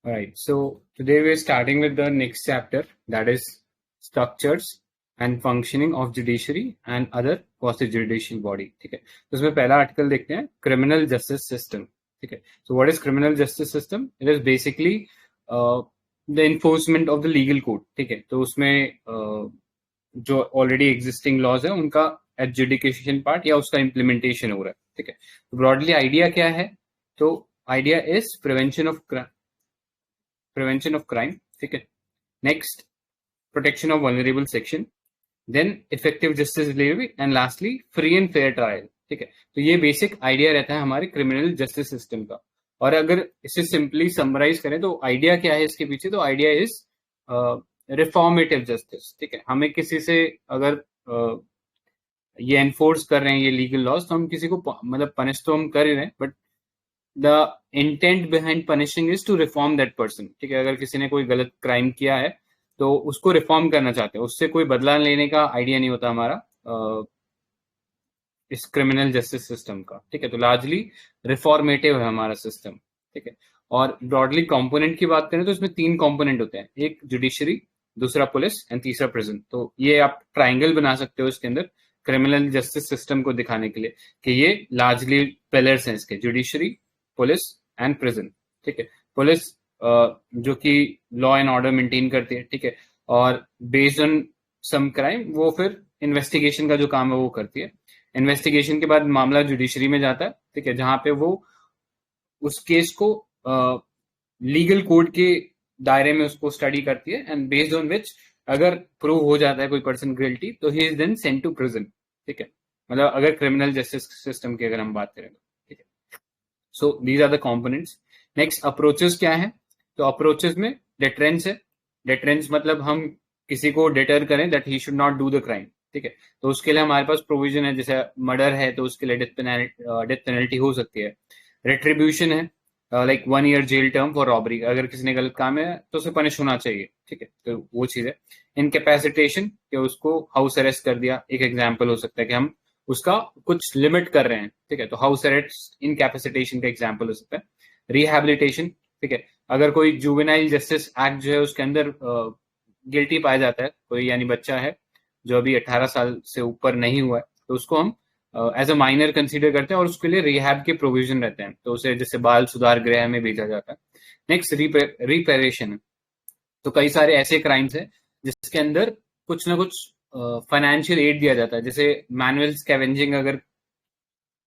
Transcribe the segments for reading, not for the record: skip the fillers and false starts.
Alright, so today we're starting with the next chapter, that is structures and functioning of judiciary and other quasi-judicial body. ठीक है, तो इसमें पहला article देखते हैं, criminal justice system. ठीक है, so what is criminal justice system? It is basically the enforcement of the legal code. ठीक है, तो उसमें जो already existing laws है उनका adjudication part या उसका implementation हो रहा है. ठीक है, तो broadly idea क्या है? तो idea is prevention of crime. ठीक है, next protection of vulnerable section, then effective justice delivery and lastly free and fair trial. ठीक है, तो ये बेसिक आइडिया रहता है हमारे क्रिमिनल जस्टिस सिस्टम का. और अगर इसे सिंपली समराइज करें तो आइडिया क्या है इसके पीछे, तो आइडिया इज रिफॉर्मेटिव जस्टिस. ठीक है, हमें किसी से अगर ये एनफोर्स कर रहे हैं ये लीगल लॉज, तो हम किसी को मतलब पनिश तो हम कर ही रहे हैं, but the intent behind punishing is to reform that person. ठीक है, अगर किसी ने कोई गलत क्राइम किया है तो उसको रिफॉर्म करना चाहते हैं, उससे कोई बदला लेने का आइडिया नहीं होता हमारा इस क्रिमिनल जस्टिस सिस्टम का. ठीक है, तो लार्जली रिफॉर्मेटिव है हमारा सिस्टम. ठीक है, और ब्रॉडली कंपोनेंट की बात करें तो इसमें 3 कंपोनेंट होते हैं, एक जुडिशरी, दूसरा पुलिस एंड तीसरा प्रिजन. तो ये आप ट्राइंगल बना सकते हो इसके अंदर क्रिमिनल जस्टिस सिस्टम को दिखाने के लिए कि ये लार्जली पिलर्स हैं इसके, जुडिशरी, पुलिस एंड प्रिजन. ठीक है, पुलिस जो कि लॉ एंड ऑर्डर मेंटेन करती है. ठीक है, और बेस्ड ऑन सम क्राइम वो फिर इन्वेस्टिगेशन का जो काम है वो करती है. इन्वेस्टिगेशन के बाद मामला जुडिशरी में जाता है. ठीक है, जहां पे वो उस केस को लीगल कोड के दायरे में उसको स्टडी करती है एंड बेस्ड ऑन विच अगर प्रूव हो जाता है कोई पर्सन गिल्टी तो ही is then sent to prison. ठीक है, मतलब अगर क्रिमिनल जस्टिस सिस्टम की अगर हम बात करें तो. ठीक है, so these are the components. Next approaches क्या है, तो अप्रोचेस में डिटरेंस है. डिटरेंस मतलब हम किसी को डिटर करें that he should not do the crime. ठीक है, तो उसके लिए हमारे पास प्रोविजन है, जैसे मर्डर है तो उसके लिए डेथ पेनल्टी हो सकती है. रिट्रीब्यूशन है, like 1 year jail term for robbery, अगर किसी ने गलत काम है तो उसे पनिश होना चाहिए. ठीक है, तो वो चीज है. इनकैपेसिटेशन, कि उसको हाउस अरेस्ट कर दिया, एक एग्जाम्पल हो सकता है कि हम उसका कुछ लिमिट कर रहे हैं. ठीक है, तो हाउस अरेस्ट इनकैपेसिटेशन का एग्जाम्पल हो सकता है. रिहैबिलिटेशन, ठीक है, अगर कोई जुवेनाइल जस्टिस एक्ट जो है उसके अंदर गिल्टी पाया जाता है कोई, यानी बच्चा है जो अभी 18 साल से ऊपर नहीं हुआ है, तो उसको हम एज अ माइनर कंसीडर करते हैं और उसके लिए रिहैब के प्रोविजन रहते हैं, तो उसे जैसे बाल सुधार गृह में भेजा जाता है. नेक्स्ट रिपेरेशन है, तो कई सारे ऐसे क्राइम्स हैं जिसके अंदर कुछ ना कुछ फाइनेंशियल एड दिया जाता है, जैसे मैनुअल स्कैवेंजिंग अगर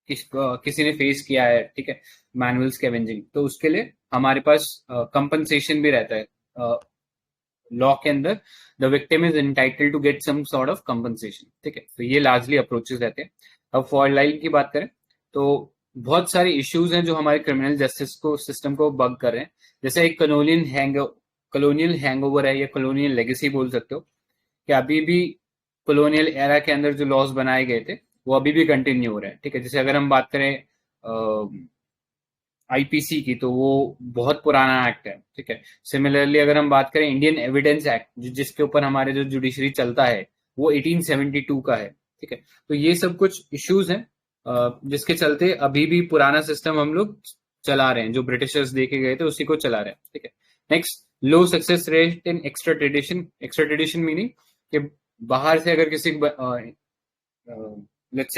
किसी ने फेस किया है. ठीक है, मैनुअल स्कैवेंजिंग, तो उसके लिए हमारे पास कंपनसेशन भी रहता है. लॉ के अंदर the victim is entitled to get some sort of compensation. ठीक है, तो ये लार्जली अप्रोचेस रहते हैं. अब फॉर लाइन की बात करें तो बहुत सारे इश्यूज हैं जो हमारे क्रिमिनल जस्टिस को सिस्टम को बग कर रहे हैं. जैसे एक कॉलोनियल हैंगओवर है या कॉलोनियल लेगेसी बोल सकते हो, कि अभी भी कॉलोनियल एरा के अंदर जो लॉज बनाए गए थे वो अभी भी कंटिन्यू हो रहे हैं. ठीक है, जैसे अगर हम बात करें आईपीसी की, तो वो बहुत पुराना एक्ट है. ठीक है, सिमिलरली अगर हम बात करें इंडियन एविडेंस एक्ट, जिसके ऊपर हमारे जो जुडिशरी चलता है, वो 1872 का है. ठीक है, तो ये सब कुछ इश्यूज हैं जिसके चलते अभी भी पुराना सिस्टम हम लोग चला रहे हैं, जो ब्रिटिशर्स देके गए थे उसी को चला रहे हैं. ठीक है, next low success rate in extradition meaning कि बाहर से अगर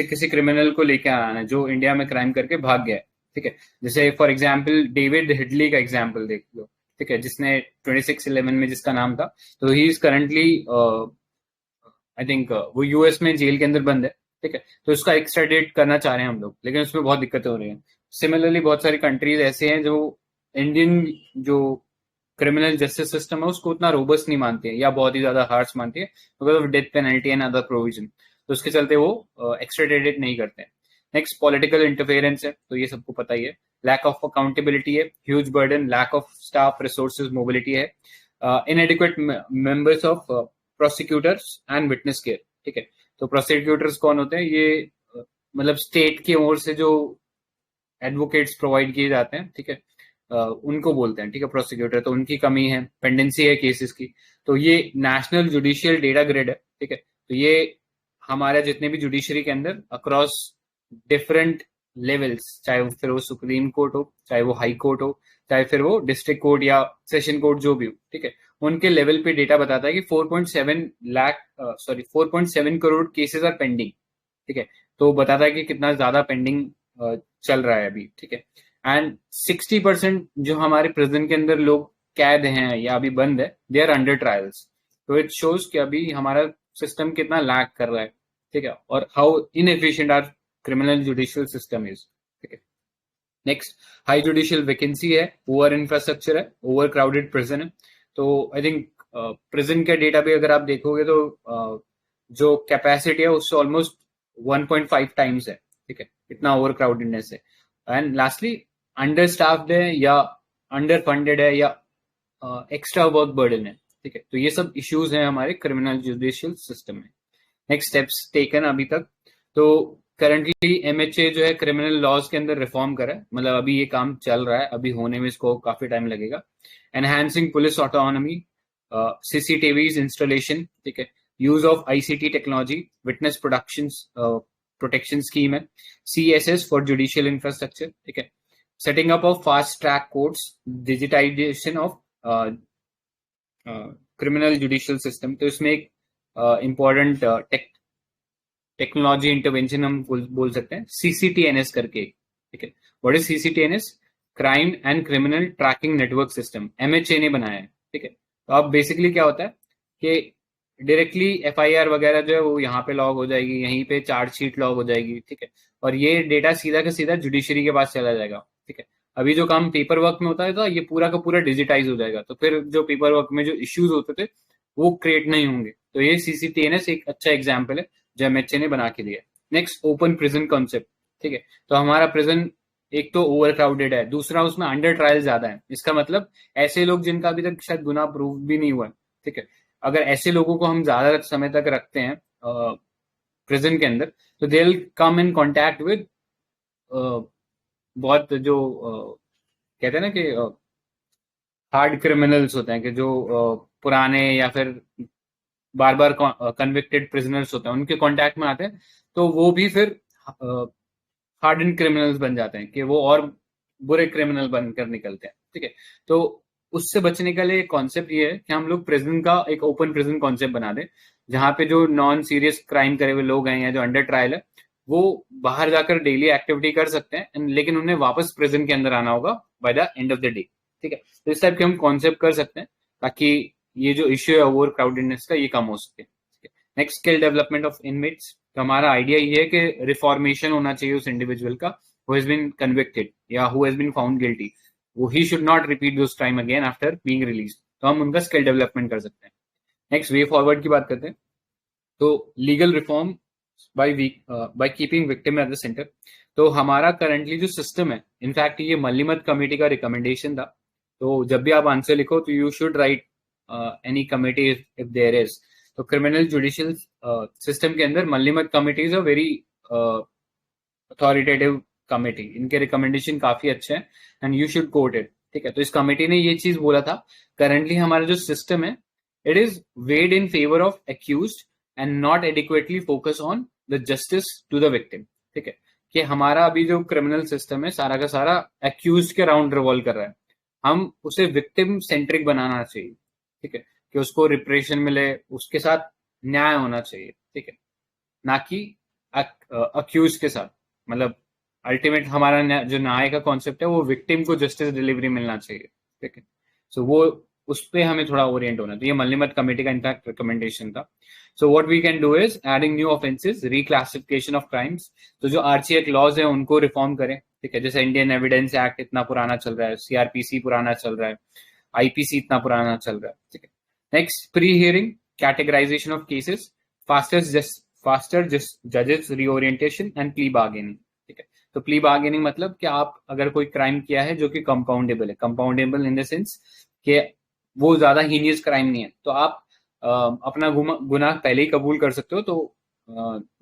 किसी क्रिमिनल को लेके आना है जो इंडिया में क्राइम करके भाग गया है. ठीक है, जैसे फॉर एग्जांपल डेविड हिडली का एग्जांपल देख लो. ठीक है, जिसने 2611 में जिसका नाम था, तो ही इज करंटली आई थिंक वो यूएस में जेल के अंदर बंद है. ठीक है, तो उसका एक्स्ट्राडिट करना चाह रहे हैं हम लोग, लेकिन उसमें बहुत दिक्कतें हो रही हैं. सिमिलरली बहुत सारी कंट्रीज ऐसे हैं जो इंडियन जो क्रिमिनल जस्टिस सिस्टम है उसको उतना रोबस्ट नहीं मानती है या बहुत ही ज्यादा हार्श मानती है because of death penalty and other provision, तो उसके चलते वो एक्स्ट्राडिट नहीं करते हैं. नेक्स्ट पॉलिटिकल इंटरफेरेंस है, तो ये सबको पता ही है. लैक ऑफ अकाउंटेबिलिटी है, huge burden, lack of staff resources, mobility है, inadequate members of prosecutors and witness care. ठीक है, तो प्रोसिक्यूटर्स कौन होते हैं, ये मतलब स्टेट की ओर से जो एडवोकेट्स प्रोवाइड किए जाते हैं. ठीक है, उनको बोलते हैं. ठीक है, प्रोसिक्यूटर, तो उनकी कमी है, पेंडेंसी है केसेस की. तो ये नेशनल जुडिशियल डेटा ग्रिड है. ठीक है, तो ये हमारे जितने भी जुडिशरी के अंदर अक्रॉस डिफरेंट लेवल्स, चाहे फिर वो सुप्रीम कोर्ट हो, चाहे वो हाई कोर्ट हो, चाहे फिर वो डिस्ट्रिक्ट कोर्ट या सेशन कोर्ट जो भी हो, ठीक है, उनके लेवल पे डेटा बताता है कि 4.7 lakh 4.7 crore cases are pending, ठीक है। तो बताता है कि कितना ज्यादा पेंडिंग चल रहा है अभी, ठीक है। एंड 60% जो हमारे प्रिजन के अंदर लोग कैद हैं या अभी बंद है, दे आर अंडर ट्रायल्स। तो इट शोज कि अभी हमारा सिस्टम कितना लैक कर रहा है, ठीक है, और how inefficient are criminal judicial system is, ठीक है। नेक्स्ट, हाई जुडिशियल वैकेंसी है, ओवर इंफ्रास्ट्रक्चर है, ओवर क्राउडेड प्रिजन है। तो आई थिंक प्रिजन का डेटा भी अगर आप देखोगे तो जो कैपेसिटी है उससे ऑलमोस्ट 1.5 टाइम्स है, ठीक है, इतना ओवर क्राउडेडनेस है। एंड लास्टली, अंडर स्टाफ्ड है या अंडर फंडेड है या एक्स्ट्रा वर्क बर्डन है, ठीक है। तो ये सब इश्यूज हैं हमारे क्रिमिनल जुडिशियल सिस्टम में। नेक्स्ट स्टेप्स टेकन अभी तक, तो करंटली एमएचए जो है क्रिमिनल लॉज के अंदर रिफॉर्म करा है, मतलब अभी ये काम चल रहा है, अभी होने में इसको काफी टाइम लगेगा। Enhancing police autonomy, CCTVs installation, ठीक है, use of ICT technology, witness protection scheme है, सीएसएस फॉर जुडिशियल इंफ्रास्ट्रक्चर, ठीक है, setting up of fast track courts, digitisation of criminal judicial system. तो इसमें एक इम्पोर्टेंट टेक्नोलॉजी इंटरवेंशन हम बोल सकते हैं, सीसीटीएनएस करके, ठीक है। What is CCTNS? Crime and criminal tracking network system, MHA ने बनाया है, ठीक है। तो अब बेसिकली क्या होता है कि डायरेक्टली एफआईआर वगैरह जो है वो यहाँ पे लॉग हो जाएगी, यहीं पे चार्जशीट लॉग हो जाएगी, ठीक है, और ये डेटा सीधा का सीधा जुडिशरी के पास चला जाएगा, ठीक है। अभी जो काम पेपर वर्क में होता है था, ये पूरा का पूरा डिजिटाइज हो जाएगा, तो फिर जो पेपर वर्क में जो इश्यूज होते थे वो क्रिएट नहीं होंगे। तो ये सीसीटीएनएस एक अच्छा एग्जाम्पल है जो एमएचए ने बना के दिया। नेक्स्ट, ओपन प्रिजन कॉन्सेप्ट, ठीक है। तो हमारा प्रिजन एक तो ओवर क्राउडेड है, दूसरा उसमें अंडर ट्रायल ज्यादा है। इसका मतलब ऐसे लोग जिनका अभी तक शायद गुनाह प्रूव भी नहीं हुआ है, ठीक है, अगर ऐसे लोगों को हम ज्यादा समय तक रखते हैं प्रिजन के अंदर, तो they will come in contact with बहुत जो कहते हैं ना कि हार्ड क्रिमिनल्स होते हैं, कि जो पुराने या फिर बार बार कन्विक्टेड प्रिजनर्स होते हैं, उनके कांटेक्ट में आते हैं, तो वो भी फिर हार्डन क्रिमिनल्स बन जाते हैं, कि वो और बुरे क्रिमिनल बनकर निकलते हैं, ठीक है। तो उससे बचने के लिए कॉन्सेप्ट ये है कि हम लोग प्रिजन का एक ओपन प्रिजन कॉन्सेप्ट बना दें, जहां पे जो नॉन सीरियस क्राइम करे हुए लोग हैं या जो अंडर ट्रायल है, वो बाहर जाकर डेली एक्टिविटी कर सकते हैं, लेकिन उन्हें वापस प्रिजन के अंदर आना होगा by the end of the day, ठीक है। तो इस टाइप के हम कॉन्सेप्ट कर सकते हैं, ताकि ये जो इश्यू है ओवर क्राउडेडनेस का, ये कम हो सके। Next, skill development of inmates. तो हमारा आइडिया ये है कि रिफॉर्मेशन होना चाहिए उस इंडिविजुअल का हु हैज बीन कन्विक्टेड या who has been found guilty, वो ही should not repeat those crime again after being release. तो हम उनका स्किल डेवलपमेंट कर सकते हैं। नेक्स्ट, वे फॉरवर्ड की बात करते हैं, तो legal reform by keeping victim at the centre. तो हमारा करंटली जो सिस्टम है, इनफैक्ट ये मल्लीमत कमेटी का रिकमेंडेशन था, तो जब भी आप आंसर लिखो तो you should write any committee if there is. तो क्रिमिनल जुडिशियल सिस्टम के अंदर Malimath committee is a very authoritative committee, इनके रिकमेंडेशन काफी अच्छे हैं and you should quote it, ठीक है। तो इस कमेटी ने ये चीज बोला था, करंटली हमारा जो सिस्टम है, it is weighed in favour of accused and not adequately focus on the justice to the victim, ठीक है। कि हमारा अभी जो क्रिमिनल सिस्टम है सारा का सारा एक्यूज के राउंड रिवॉल्व कर रहा है, हम उसे विक्टिम सेंट्रिक बनाना चाहिए, ठीक है, कि उसको रिप्रेशन मिले, उसके साथ न्याय होना चाहिए, ठीक है, ना कि अक्यूज के साथ। मतलब अल्टीमेट हमारा जो न्याय का कॉन्सेप्ट है, वो विक्टिम को जस्टिस डिलीवरी मिलना चाहिए, ठीक है। सो वो उस पर हमें थोड़ा ओरिएंट होना। तो ये मल्लीमत कमेटी का इनफैक्ट रिकमेंडेशन था। So what we can do is adding new offences, reclassification of crimes. तो जो आरसी एक्ट लॉज है उनको रिफॉर्म करें, ठीक है। जैसे इंडियन एविडेंस एक्ट इतना पुराना चल रहा है, सीआरपीसी पुराना चल रहा है, आईपीसी इतना पुराना चल रहा है, ठीक है। Next, pre hearing categorisation of cases, faster जजेस रीओरिएंटेशन एंड प्ली बार्गेनिंग, ठीक है। तो प्ली बार्गेनिंग मतलब कि आप अगर कोई क्राइम किया है जो कि कंपाउंडेबल है, कंपाउंडेबल इन द सेंस कि वो ज्यादा हीनियस क्राइम नहीं है, तो आप अपना गुनाह पहले ही कबूल कर सकते हो, तो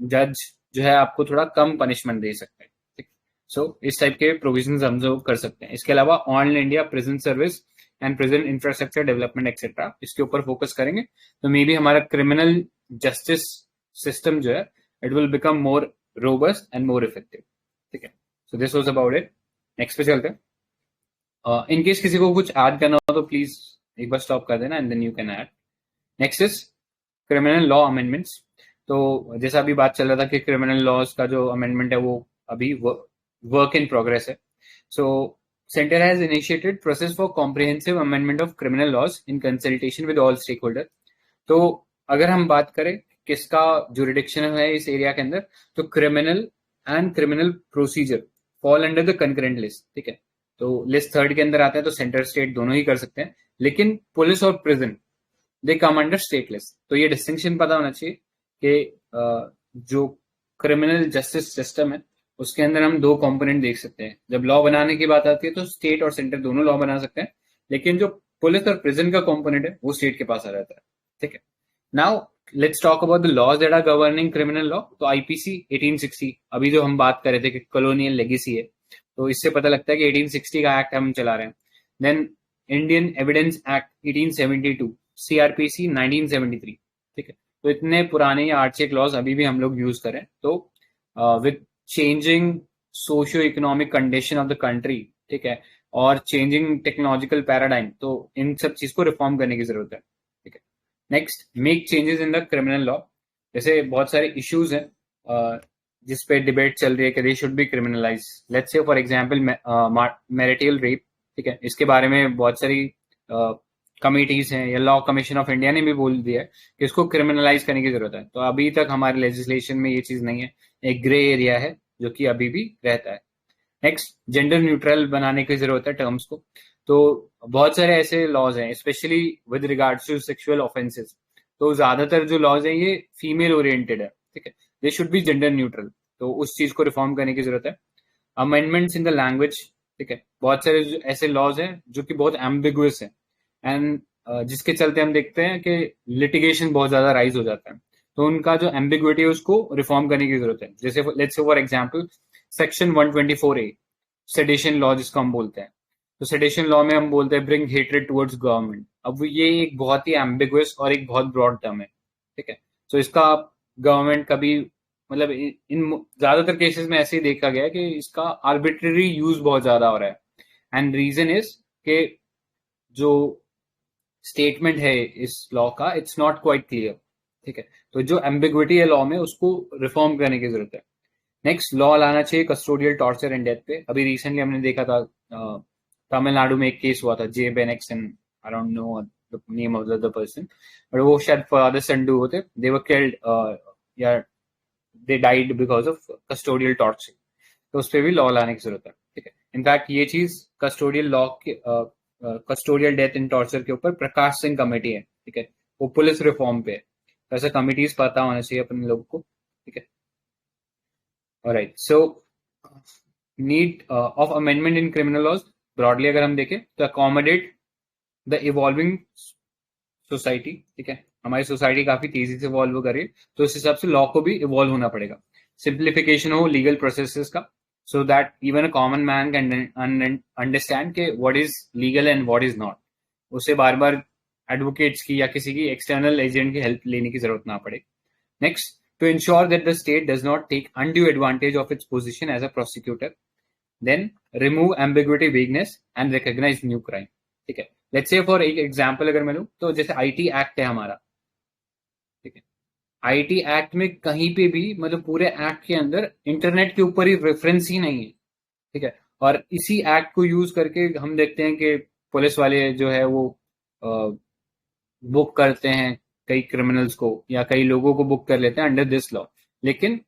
जज जो है आपको थोड़ा कम पनिशमेंट दे सकते हैं, ठीक। सो इस टाइप के प्रोविजन हम जो कर सकते हैं। इसके अलावा all India prison service and prison infrastructure development etcetera, इसके ऊपर फोकस करेंगे, तो मे बी हमारा क्रिमिनल जस्टिस सिस्टम जो है, it will become more robust and more effective, ठीक है। So this was about it. Next पे चलते हैं। इन केस किसी को कुछ ऐड करना हो तो प्लीज एक बार स्टॉप कर देना and then you can add. Next is criminal law amendments. तो जैसा अभी बात चल रहा था कि क्रिमिनल लॉज का जो अमेंडमेंट है वो अभी वर्क इन प्रोग्रेस है। So centre has initiated process for comprehensive amendment of criminal laws in consultation with all stakeholder. तो अगर हम बात करें किसका जुरिडिक्शन है इस एरिया के अंदर, तो criminal and criminal procedure fall under the concurrent list. ठीक है, तो लिस्ट थर्ड के अंदर आता है, तो सेंटर स्टेट दोनों ही कर सकते हैं, लेकिन पुलिस और प्रिजन दे कम अंडर स्टेट लिस्ट। तो ये डिस्टिंक्शन पता होना चाहिए कि जो क्रिमिनल जस्टिस सिस्टम है उसके अंदर हम दो कंपोनेंट देख सकते हैं। जब लॉ बनाने की बात आती है तो स्टेट और सेंटर दोनों लॉ बना सकते हैं, लेकिन जो पुलिस और प्रिजन का कंपोनेंट है वो स्टेट के पास आ जाता है। ठीक है, now let's talk about the laws that are governing criminal law. तो आईपीसी 1860, अभी जो हम बात कर रहे थे कि कॉलोनियल लेगेसी है, तो इससे पता लगता है कि 1860 का एक्ट हम चला रहे हैं। Then Indian evidence act 1872, CrPC 1973। ठीक है, तो इतने पुराने या आर्चेक लॉज अभी भी हम लोग यूज करें। तो with changing socio economic condition of the country, ठीक है, और चेंजिंग टेक्नोलॉजिकल पैराडाइम, तो इन सब चीज को रिफॉर्म करने की जरूरत है। ठीक है, next, make changes in the criminal law. जैसे बहुत सारे इश्यूज हैं जिस पे डिबेट चल रही है कि they should be criminalise. Let's say for example marital rape. ठीक है, इसके बारे में बहुत सारी कमिटीज हैं, या लॉ कमीशन ऑफ इंडिया ने भी बोल दिया है कि इसको क्रिमिनलाइज करने की जरूरत है। तो अभी तक हमारे लेजिस्लेशन में ये चीज नहीं है, एक ग्रे एरिया है जो कि अभी भी रहता है। नेक्स्ट, जेंडर न्यूट्रल बनाने की जरूरत है टर्म्स को। तो बहुत सारे ऐसे लॉज हैं specially with regards to sexual offences, तो ज्यादातर जो लॉज है ये फीमेल ओरिएंटेड है। ठीक है, दे शुड बी जेंडर न्यूट्रल, तो उस चीज को रिफॉर्म करने की जरूरत है। Amendments in the language. ठीक है, बहुत सारे ऐसे लॉज हैं जो कि बहुत एम्बिगुअस है एंड जिसके चलते हम देखते हैं कि लिटिगेशन बहुत ज्यादा राइज हो जाता है। तो उनका जो एम्बिग्विटी है उसको रिफॉर्म करने की जरूरत है। जैसे let's say for example section 124A sedition law जिसको हम बोलते हैं। तो सेडिशन लॉ में हम बोलते हैं ब्रिंग हेट्रेड टुवर्ड्स गवर्नमेंट। अब ये एक बहुत ही एम्बिगुअस और एक बहुत ब्रॉड टर्म है। ठीक है, तो इसका गवर्नमेंट कभी मतलब इन ज्यादातर केसेस में ऐसे ही देखा गया है कि इसका आर्बिट्ररी यूज बहुत ज्यादा हो रहा है। एंड रीजन इज कि जो स्टेटमेंट है इस लॉ का, इट्स नॉट क्वाइट क्लियर। ठीक है, तो जो एम्बिग्विटी है लॉ में उसको रिफॉर्म करने की जरूरत है। नेक्स्ट, लॉ लाना चाहिए कस्टोडियल टॉर्चर एंड डेथ पे। अभी रिसेंटली हमने देखा था तमिलनाडु में एक केस हुआ था, जे बेनेक्स and I don't know the name of the person, but वो शायद फादर सन डू होते, दे वर किल्ड या they died because of custodial torture. तो उस पर भी लॉ लाने की जरूरत है। ठीक है, इनफैक्ट ये चीज कस्टोडियल लॉ के कस्टोडियल डेथ एंड टॉर्चर के ऊपर प्रकाश सिंह कमेटी है। ठीक है, वो पुलिस रिफॉर्म पे है, तो ऐसा कमिटीज पता होना चाहिए अपने लोग को। ठीक है, alright, so need of amendment in criminal laws broadly अगर हम देखें तो अकोमोडेट द इवॉल्विंग सोसाइटी। ठीक है, हमारी सोसाइटी काफी तेजी से इवॉल्व कर रही है, तो इस हिसाब से लॉ को भी इवॉल्व होना पड़ेगा। सिंप्लीफिकेशन हो लीगल प्रोसेसेस का, so that even a common man can understand के what is legal and what is not। उसे बार बार एडवोकेट्स की या किसी की एक्सटर्नल एजेंट की हेल्प लेने की जरूरत ना पड़े। Next, to ensure that the state does not take undue advantage of its position as a prosecutor, then remove ambiguity, vagueness and recognize new crime। ठीक है, लेट्स से फॉर एक example अगर मैं लूं तो जैसे आईटी एक्ट है हमारा। ठीक है, आईटी एक्ट में कहीं पे भी मतलब पूरे एक्ट के अंदर इंटरनेट के ऊपर ही रेफरेंस ही नहीं है। ठीक है, और इसी एक्ट को यूज करके हम देखते हैं कि पुलिस वाले जो है वो बुक करते हैं कई क्रिमिनल्स को या कई लोगों को बुक कर लेते हैं अंडर दिस लॉ, लेकिन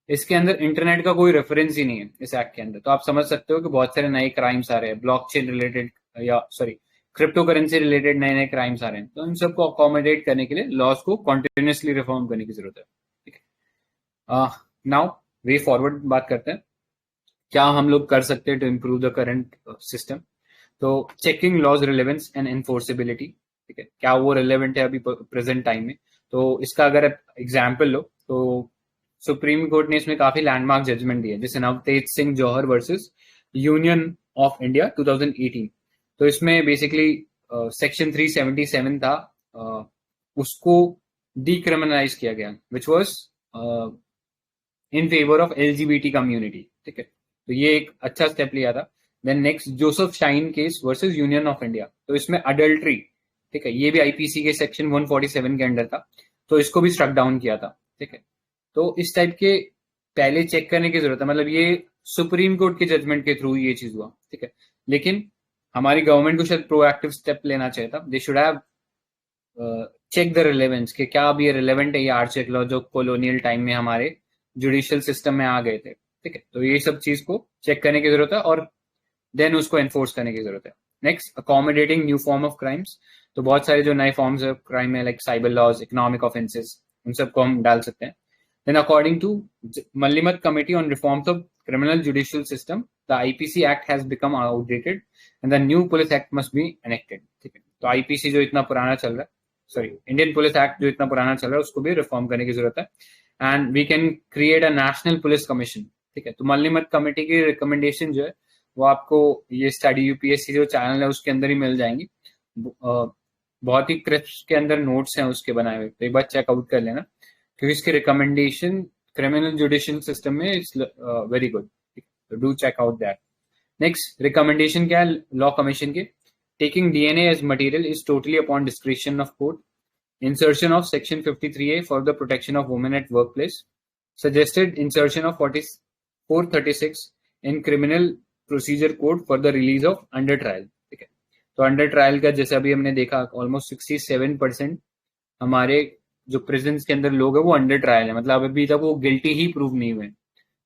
इसके अंदर इंटरनेट का कोई रेफरेंस ही नहीं है इस एक्ट के अंदर। तो आप समझ सकते हो कि बहुत सारे नए क्राइम्स आ रहे हैं, ब्लॉकचेन रिलेटेड या सॉरी क्रिप्टो करेंसी रिलेटेड नए नए क्राइम्स आ रहे हैं। तो इन सबको अकोमोडेट करने के लिए लॉज को कॉन्टिन्यूसली रिफॉर्म करने की जरूरत है। ठीक है, नाउ वे फॉरवर्ड बात करते हैं क्या हम लोग कर सकते हैं to improve the current system. तो checking laws relevance and enforceability. ठीक है, क्या वो रिलेवेंट है अभी प्रेजेंट टाइम में। तो इसका अगर एग्जाम्पल लो तो सुप्रीम कोर्ट ने इसमें काफी लैंडमार्क जजमेंट दिए, जैसे नवतेज सिंह जौहर वर्सेस यूनियन ऑफ इंडिया 2018। तो इसमें बेसिकली सेक्शन 377 था, उसको डीक्रिमिनलाइज किया गया which was in favour of LGBT community. ठीक है, तो ये एक अच्छा स्टेप लिया था। Then next Joseph Shine case versus Union of India, तो इसमें अडल्ट्री, ठीक है, ये भी आईपीसी के सेक्शन 147 के अंडर था, तो इसको भी स्ट्रक डाउन किया था, ठीक है। तो इस टाइप के पहले चेक करने की जरूरत है, मतलब ये सुप्रीम कोर्ट के जजमेंट के थ्रू ये चीज हुआ, ठीक है। लेकिन हमारी गवर्नमेंट को शायद प्रोएक्टिव स्टेप लेना चाहिए था। They should have check the relevance कि क्या अब ये रिलेवेंट है, ये आर्चेक लॉ जो कॉलोनियल टाइम में हमारे जुडिशियल सिस्टम में आ गए थे, ठीक है। तो ये सब चीज को चेक करने की जरूरत है और देन उसको एनफोर्स करने की जरूरत है। Next, accommodating new form of crimes, तो बहुत सारे जो नए फॉर्म्स ऑफ क्राइम है like cyber laws, economic offences, उन सबको हम डाल सकते हैं। Then according to Malimath committee on reforms of criminal judicial system, the IPC act has become outdated and the new police act must be enacted, ठीक है। तो आईपीसी जो इतना पुराना चल रहा है, सॉरी इंडियन पुलिस एक्ट जो इतना पुराना चल रहा है, उसको भी रिफॉर्म करने की जरूरत है। And we can create a national police commission, ठीक है। तो मल्लिमत कमेटी की रिकमेंडेशन जो है वो आपको ये स्टडी यूपीएससी जो चैनल है उसके अंदर ही मिल जाएंगी। बहुत ही क्रिस्प के अंदर नोट्स हैं उसके बनाए हुए, तो एक बार चेकआउट कर लेना, क्योंकि इसकी रिकमेंडेशन क्रिमिनल जुडिशियल सिस्टम में इट्स वेरी गुड, तो do check out that. Next recommendation क्या है लॉ कमीशन के? Taking DNA as material is totally upon description of court, insertion of section 53A for the protection of women at workplace, suggested insertion of 436 in criminal procedure code for the release of under trial, ठीक है। तो under trial का जैसे अभी हमने देखा almost 67% हमारे जो प्रिजन्स के अंदर लोग हैं वो अंडर ट्रायल है, मतलब अभी तक वो गिल्टी ही प्रूव नहीं हुए।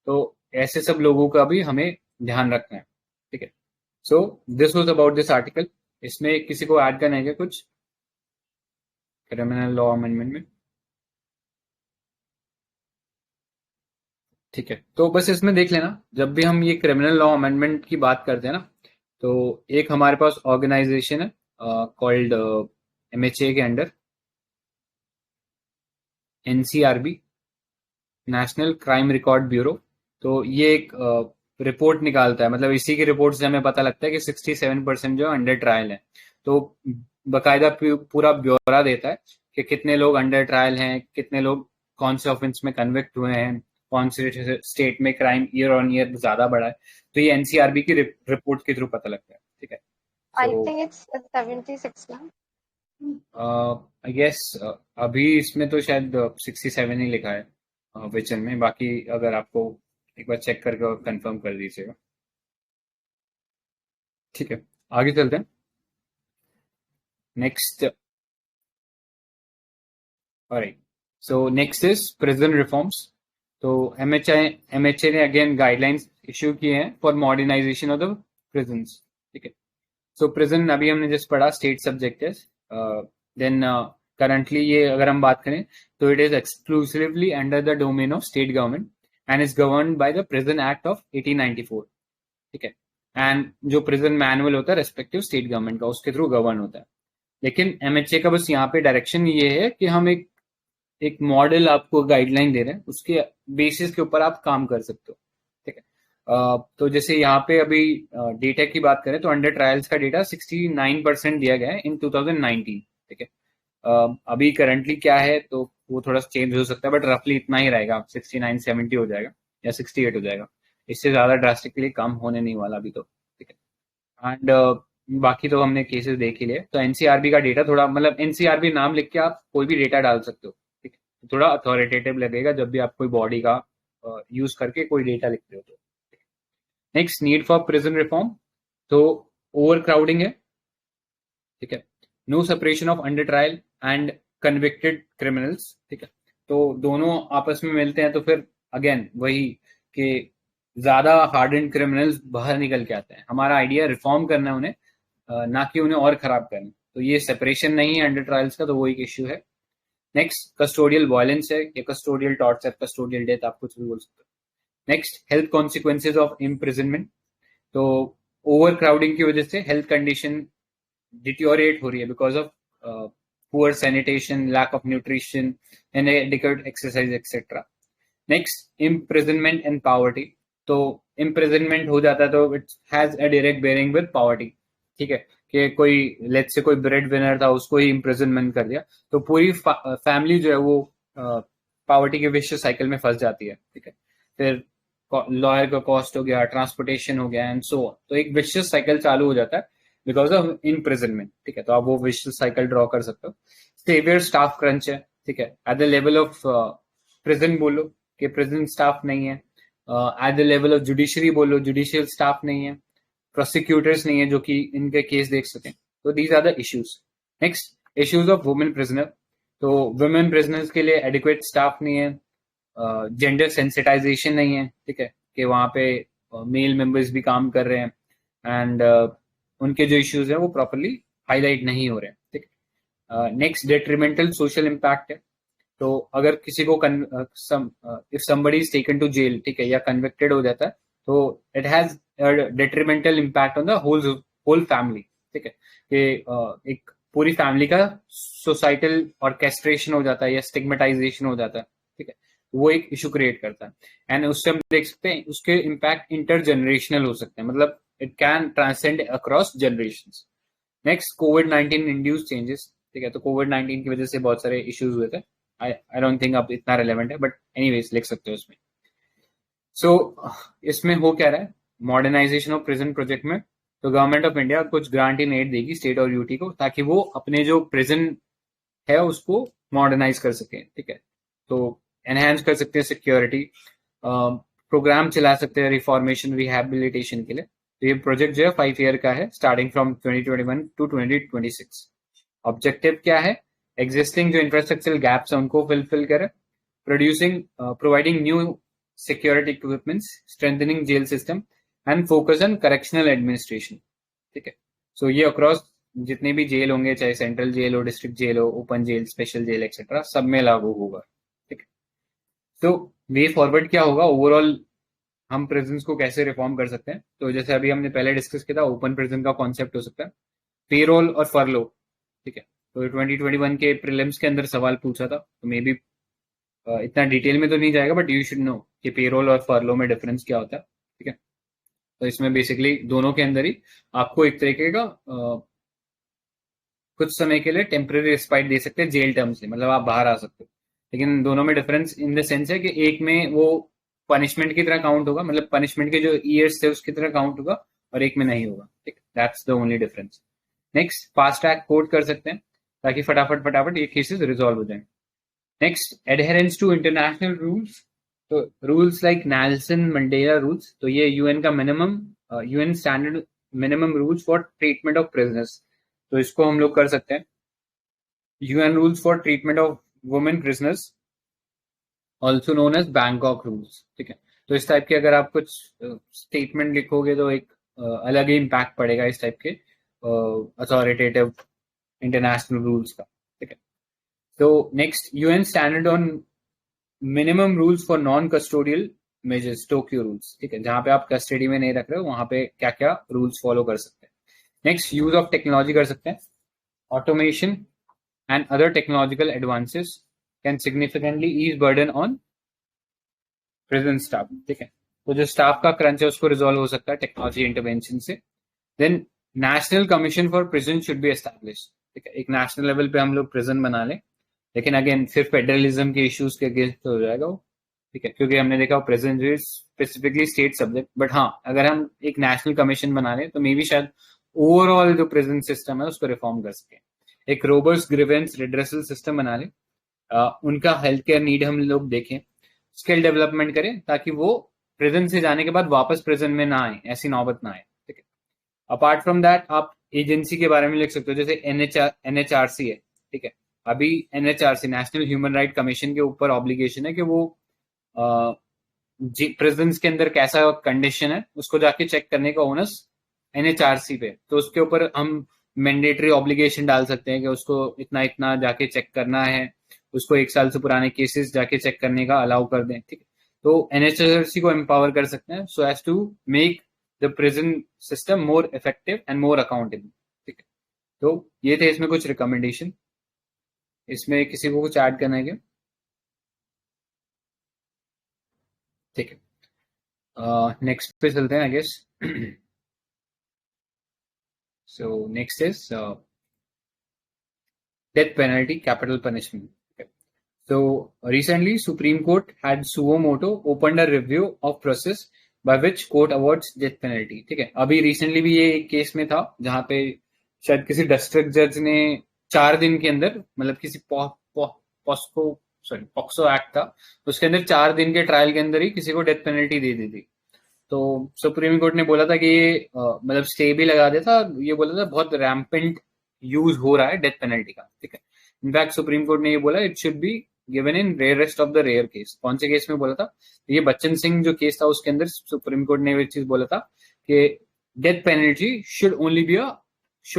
तो ऐसे सब लोगों का भी हमें ध्यान रखना है, ठीक है। So this was about this article. इसमें किसी को ऐड करना है क्या कुछ क्रिमिनल लॉ अमेंडमेंट में? ठीक है, तो बस इसमें देख लेना, जब भी हम ये क्रिमिनल लॉ अमेंडमेंट की बात करते हैं ना, तो एक हमारे पास ऑर्गेनाइजेशन है कॉल्ड एमएचए के under NCRB, national crime record bureau. तो ये एक रिपोर्ट निकालता है, मतलब इसी की रिपोर्ट से हमें पता लगता है कि 67% जो अंडर ट्रायल है। तो बकायदा पूरा ब्यौरा देता है कि कितने लोग अंडर ट्रायल हैं, कितने लोग कौन से ऑफेंस में कन्विक्ट हुए हैं, कौन से स्टेट में क्राइम ईयर ऑन ईयर ज्यादा बढ़ा है। तो ये एनसीआरबी की रिपोर्ट के थ्रू पता लगता है, ठीक है। आई थिंक इट्स 76 ना, आई गेस अभी इसमें तो शायद 67 ही लिखा है विचन में, बाकी अगर आपको एक बार चेक करके कंफर्म कर दीजिएगा, ठीक है। आगे चलते हैं। Next, alright, so next is prison reforms. तो एमएचए ने अगेन गाइडलाइंस इश्यू किए हैं for modernisation of the prisons, ठीक है। सो प्रिजन अभी हमने जस्ट पढ़ा स्टेट सब्जेक्ट है। देन करंटली ये अगर हम बात करें तो it is exclusively under the domain of state government and is governed by the prison act of 1894, ठीक है। एंड जो प्रिजन मैनुअल होता है रेस्पेक्टिव स्टेट गवर्नमेंट का, उसके थ्रू गवर्न होता है। लेकिन एमएचए का बस यहाँ पे डायरेक्शन ये है कि हम एक मॉडल आपको गाइडलाइन दे रहे हैं, उसके बेसिस के ऊपर आप काम कर सकते हो, ठीक है। तो जैसे यहाँ पे अभी डेटा की बात करें तो अंडर ट्रायल्स का डेटा 69% दिया गया है इन 2019, ठीक है। अभी करंटली क्या है तो वो थोड़ा चेंज हो सकता है, बट रफली इतना ही रहेगा, 69-70 हो जाएगा या 68 हो जाएगा। इससे ज्यादा ड्रास्टिकली कम होने नहीं वाला अभी तो, ठीक है। एंड बाकी तो हमने केसेस देख ही लिए। तो एनसीआरबी का डेटा थोड़ा, मतलब एनसीआरबी नाम लिख के आप कोई भी डेटा डाल सकते हो, ठीक है। थोड़ा अथॉरिटेटिव लगेगा जब भी आप कोई बॉडी का यूज करके कोई डेटा लिखते हो तो। Next, need for prison reform, तो ओवर क्राउडिंग है, ठीक है। No separation of under trial and convicted criminals, ठीक है। तो दोनों आपस में मिलते हैं तो फिर अगेन वही कि ज्यादा हार्डन क्रिमिनल्स बाहर निकल के आते हैं। हमारा आइडिया रिफॉर्म करना है उन्हें, ना कि उन्हें और खराब करना। तो ये सेपरेशन नहीं है अंडर ट्रायल्स का, तो वो एक इश्यू है। नेक्स्ट, कस्टोडियल वायलेंस है, या कस्टोडियल टॉर्चर, कस्टोडियल डेथ, आप कुछ भी बोल सकते हो। Next, health consequences of imprisonment. तो ओवर क्राउडिंग की वजह से हेल्थ कंडीशन डिटोरिएट हो रही है because of poor sanitation, lack of nutrition, inadequate exercise et cetera. Next, imprisonment and poverty. तो इम्प्रिजनमेंट हो जाता है तो it has a direct bearing with poverty, ठीक है। कि कोई लेट्स से कोई ब्रेड विनर था, उसको ही इम्प्रिजनमेंट कर दिया, तो पूरी फैमिली जो है वो पॉवर्टी के विशियस साइकिल में फंस जाती है, ठीक है। फिर लॉयर का कॉस्ट हो गया, ट्रांसपोर्टेशन हो गया एंड सो ऑन। तो एक विशियस साइकिल चालू हो जाता है बिकॉज ऑफ इम्प्रिजनमेंट। ठीक है, तो आप वो विशियस साइकिल ड्रॉ कर सकते हो। सेवियर स्टाफ क्रंच है। ठीक है, at the level of prison बोलो कि प्रिजन स्टाफ नहीं है, at the level of judiciary बोलो जुडिशियल स्टाफ नहीं है, प्रोसिक्यूटर्स नहीं है जो कि इनके केस देख सकें। तो these are the issues. Next, issues of women prisoner. तो वुमेन प्रिजनर्स के लिए एडिक्वेट स्टाफ नहीं है, जेंडर सेंसिटाइजेशन नहीं है। ठीक है, कि वहां पे मेल मेंबर्स भी काम कर रहे हैं एंड उनके जो इश्यूज हैं वो प्रॉपरली हाईलाइट नहीं हो रहे हैं। ठीक है, नेक्स्ट डेट्रीमेंटल सोशल इम्पैक्ट है। तो अगर किसी को if somebody is taken to jail, ठीक है, या कन्विक्टेड हो जाता है, तो it has detrimental impact on the whole family. ठीक है, कि एक पूरी फैमिली का सोसाइटल ऑर्केस्ट्रेशन हो जाता है या स्टिग्मेटाइजेशन हो जाता है। ठीक है, वो एक इशू क्रिएट करता है एंड उससे हम देख सकते हैं उसके इम्पैक्ट इंटरजेनरेशनल हो सकते हैं, मतलब it can transcend across generations. Next, covid induce changes. ठीक है, तो कोविड-19 की वजह से बहुत सारे इश्यूज हुए थे। आई डोंट थिंक अब इतना रिलेवेंट है, बट एनीवेज लिख सकते हो उसमें। सो इसमें हो क्या रहा है, मॉडर्नाइजेशन ऑफ प्रिजन प्रोजेक्ट में तो गवर्नमेंट ऑफ इंडिया कुछ ग्रांट इन एड देगी स्टेट और यूटी को, ताकि वो अपने जो प्रिजन है उसको मॉडर्नाइज कर सके। ठीक है, तो एनहेंस कर सकते हैं सिक्योरिटी, प्रोग्राम चला सकते हैं रिफॉर्मेशन रिहैबिलिटेशन के लिए। तो ये प्रोजेक्ट जो है 5 ईयर का है, स्टार्टिंग फ्रॉम 2021 टू 2026। ऑब्जेक्टिव क्या है, एग्जिस्टिंग जो इंफ्रास्ट्रक्चरल गैप्स है उनको फिलफिल करे, providing new security equipments, strengthening jail system and focus on correctional administration. ठीक है, सो ये अक्रॉस जितने भी जेल होंगे, चाहे सेंट्रल जेल हो, डिस्ट्रिक्ट जेल हो, open jail, special jail et cetera, सब में लागू होगा। ठीक है, तो वे फॉरवर्ड क्या होगा, ओवरऑल हम प्रिजन्स को कैसे रिफॉर्म कर सकते हैं। तो जैसे अभी हमने पहले डिस्कस किया था, ओपन प्रिजन का कॉन्सेप्ट हो सकता है, पेरोल और फरलो। ठीक है, तो 2021 के प्रीलिम्स के अंदर सवाल पूछा था, तो मे बी इतना डिटेल में तो नहीं जाएगा, बट यू शुड नो कि पेरोल और फरलो में डिफरेंस क्या होता है। ठीक है, तो इसमें बेसिकली दोनों के अंदर ही आपको एक तरीके का कुछ समय के लिए टेम्पररी रिस्पाइट दे सकते हैं जेल टर्म से, मतलब आप बाहर आ सकते हो। लेकिन दोनों में डिफरेंस इन द सेंस है कि एक में वो पनिशमेंट की तरह काउंट होगा, मतलब पनिशमेंट के जो ईयर्स थे उसकी तरह काउंट होगा, और एक में नहीं होगा। ठीक, that's the only difference. Next, fast track court कर सकते हैं ताकि फटाफट फटाफट ये केसेस रिजॉल्व हो जाए। Next, adherence to international rules. तो rules like Nelson Mandela rules, तो ये यूएन का minimum UN standard minimum rules for treatment of prisoners, तो इसको हम लोग कर सकते हैं। UN rules for treatment of women prisoners, also known as Bangkok rules. ठीक है, तो इस टाइप के अगर आप कुछ स्टेटमेंट लिखोगे तो एक अलग ही इम्पैक्ट पड़ेगा इस टाइप के अथॉरिटेटिव इंटरनेशनल रूल्स का। ठीक है, तो next, UN standard on minimum rules for non custodial measures, Tokyo rules. ठीक है, जहां पे आप कस्टडी में नहीं रख रहे हो वहां पे क्या क्या रूल्स फॉलो कर सकते हैं। नेक्स्ट, यूज ऑफ टेक्नोलॉजी कर सकते हैं, automation and other technological advances can significantly ease burden on prison staff। ठीक है, तो जो स्टाफ का क्रंच है उसको रिजॉल्व हो सकता है टेक्नोलॉजी इंटरवेंशन से। Then national commission for prison should be establish. ठीक है, एक नेशनल लेवल पे हम लोग प्रिजन बना लें, लेकिन अगेन फिर फेडरलिज्म के इश्यूज के अगेंस्ट हो जाएगा वो। ठीक है, क्योंकि हमने देखा प्रिजन जो स्पेसिफिकली स्टेट सब्जेक्ट, बट हाँ अगर हम एक नेशनल कमीशन बना लें तो मे बी शायद ओवरऑल जो प्रिजन सिस्टम है उसको रिफॉर्म कर सके। एक रोबस्ट ग्रीवेंस रिड्रेसल सिस्टम बना लें, उनका हेल्थ केयर नीड हम लोग देखें, स्किल डेवलपमेंट करें ताकि वो प्रिजन से जाने के बाद वापस प्रिजन में ना आए, ऐसी नौबत ना आए। ठीक है, अपार्ट फ्रॉम दैट आप एजेंसी के बारे में लिख सकते हो, जैसे एनएचआरसी है। ठीक है, अभी NHRC national human right commission के ऊपर ऑब्लिगेशन है कि वो प्रिजन के अंदर कैसा कंडीशन है उसको जाके चेक करने का ओनस एनएचआरसी पे, तो उसके ऊपर हम मैंडेटरी ऑब्लिगेशन डाल सकते हैं कि उसको इतना इतना जाके चेक करना है, उसको 1 साल से पुराने केसेस जाके चेक करने का अलाउ कर दें। ठीक है, तो एनएचआरसी को एम्पावर कर सकते हैं so as to make the prison system more effective and more accountable. ठीक है, तो ये थे इसमें कुछ रिकमेंडेशन। इसमें किसी को कुछ ऐड करना है क्या? ठीक है, नेक्स्ट पे चलते हैं I guess. So next is death penalty capital punishment. So recently, Supreme Court had suo moto opened a review of process by which court awards death penalty. ठीक है, अभी रिसेंटली भी ये एक केस में था जहां पे शायद किसी डिस्ट्रिक्ट जज ने 4 दिन के अंदर, मतलब किसी पॉक्सो एक्ट था, उसके अंदर 4 दिन के ट्रायल के अंदर ही किसी को डेथ पेनल्टी दे दी थी। तो सुप्रीम कोर्ट ने बोला था कि ये मतलब स्टे भी लगा दिया था, ये बोला था बहुत रैम्पेंट यूज हो रहा है डेथ पेनल्टी का। ठीक है, इनफैक्ट सुप्रीम कोर्ट ने ये बोला it should be given in rarest of the rare case. कौन से केस में बोला था? ये बच्चन सिंह जो केस था उसके अंदर सुप्रीम कोर्ट ने ये चीज बोला था कि death penalty should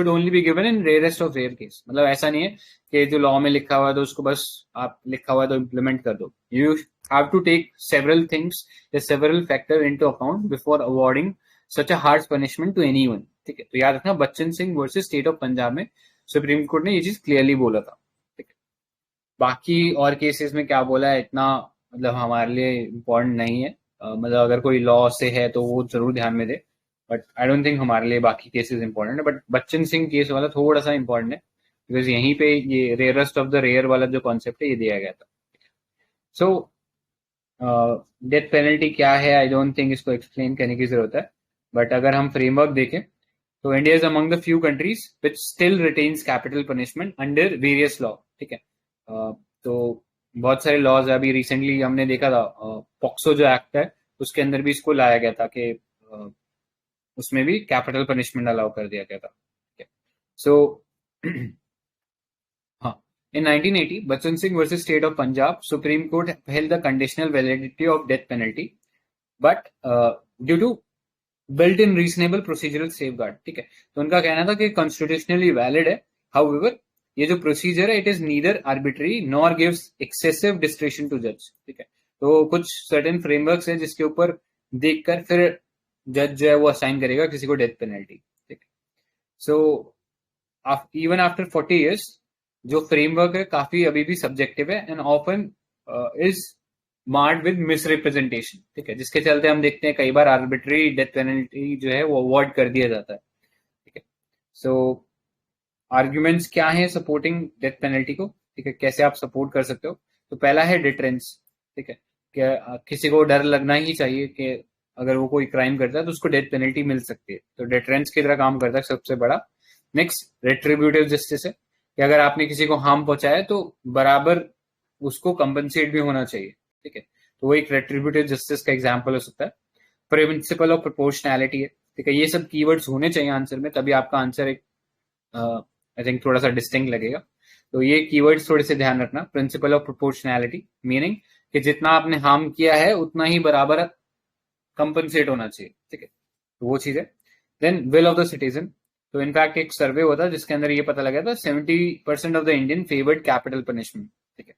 only be given in rarest of rare case. मतलब ऐसा नहीं है कि जो लॉ में लिखा हुआ है तो उसको बस आप लिखा हुआ है तो इम्प्लीमेंट कर दो। You have to take several things, several factor into account before awarding such a harsh punishment to anyone. ठीक है, तो याद रखना Bachan Singh versus state of Punjab में सुप्रीम कोर्ट ने ये चीज क्लियरली बोला था। ठीक है, बाकी और केसेस में क्या बोला है इतना मतलब हमारे लिए इम्पोर्टेंट नहीं है। मतलब अगर कोई लॉ से है तो वो जरूर ध्यान में दे, बट आई डोंट थिंक हमारे लिए बाकी केसेस इंपॉर्टेंट है। बट बच्चन सिंह केस वाला थोड़ा सा इंपॉर्टेंट है बिकॉज यहीं पे ये रेयरेस्ट ऑफ द रेयर वाला जो कॉन्सेप्ट है ये दिया गया था। सो डेथ पेनल्टी क्या है, आई डोंट थिंक इसको एक्सप्लेन करने की जरूरत है। बट अगर हम फ्रेमवर्क देखें तो India is among the few countries which still retains capital punishment under various law. ठीक है, तो बहुत सारे लॉज है। अभी रिसेंटली हमने देखा था पॉक्सो जो एक्ट है उसके अंदर भी इसको लाया गया था कि उसमें भी कैपिटल पनिशमेंट अलाउ कर दिया गया था। सो हाँ, in 1980 Bachchan Singh versus state of Punjab, supreme court held the conditional validity of death penalty but due to built in reasonable procedural safeguard। ठीक है, तो उनका कहना था कि कॉन्स्टिट्यूशनली वैलिड है, हाउएवर ये जो प्रोसीजर है it is neither arbitrary nor gives excessive discretion to जज। ठीक है, तो कुछ सर्टेन फ्रेमवर्क्स है जिसके ऊपर देखकर फिर जज जो है वो असाइन करेगा किसी को डेथ पेनल्टी। ठीक है, सो इवन आफ्टर 40 years जो फ्रेमवर्क है काफी अभी भी सब्जेक्टिव है and often is marred with misrepresentation. ठीक है, जिसके चलते हम देखते हैं कई बार आर्बिट्री डेथ पेनल्टी जो है वो अवॉर्ड कर दिया जाता है। ठीक है, सो आर्ग्यूमेंट्स क्या है सपोर्टिंग डेथ पेनल्टी को? ठीक है, कैसे आप सपोर्ट कर सकते हो? तो पहला है डिटरेंस। ठीक है, क्या किसी को डर लगना ही चाहिए कि अगर वो कोई क्राइम करता है तो उसको डेथ पेनल्टी मिल सकती है, तो डिटरेंस की तरह काम करता है सबसे बड़ा। नेक्स्ट रेट्रीब्यूटिव जस्टिस है कि अगर आपने किसी को हार्म पहुंचाया तो बराबर उसको कंपनसेट भी होना चाहिए। ठीक है, तो वो एक रेट्रीब्यूटिव जस्टिस का एग्जाम्पल हो सकता है। प्रिंसिपल ऑफ प्रोपोर्शनैलिटी है। ठीक है, ये सब कीवर्ड्स होने चाहिए आंसर में, तभी आपका आंसर एक आई थिंक थोड़ा सा डिस्टिंक्ट लगेगा। तो ये कीवर्ड्स थोड़े से ध्यान रखना। प्रिंसिपल ऑफ प्रोपोर्शनैलिटी मीनिंग कि जितना आपने हार्म किया है उतना ही बराबर कंपनसेट होना चाहिए। ठीक है, तो वो चीज है। Then will of the citizen, तो इनफैक्ट एक सर्वे हुआ था जिसके अंदर ये पता लगा था 70% of the Indian favoured capital punishment. ठीक है,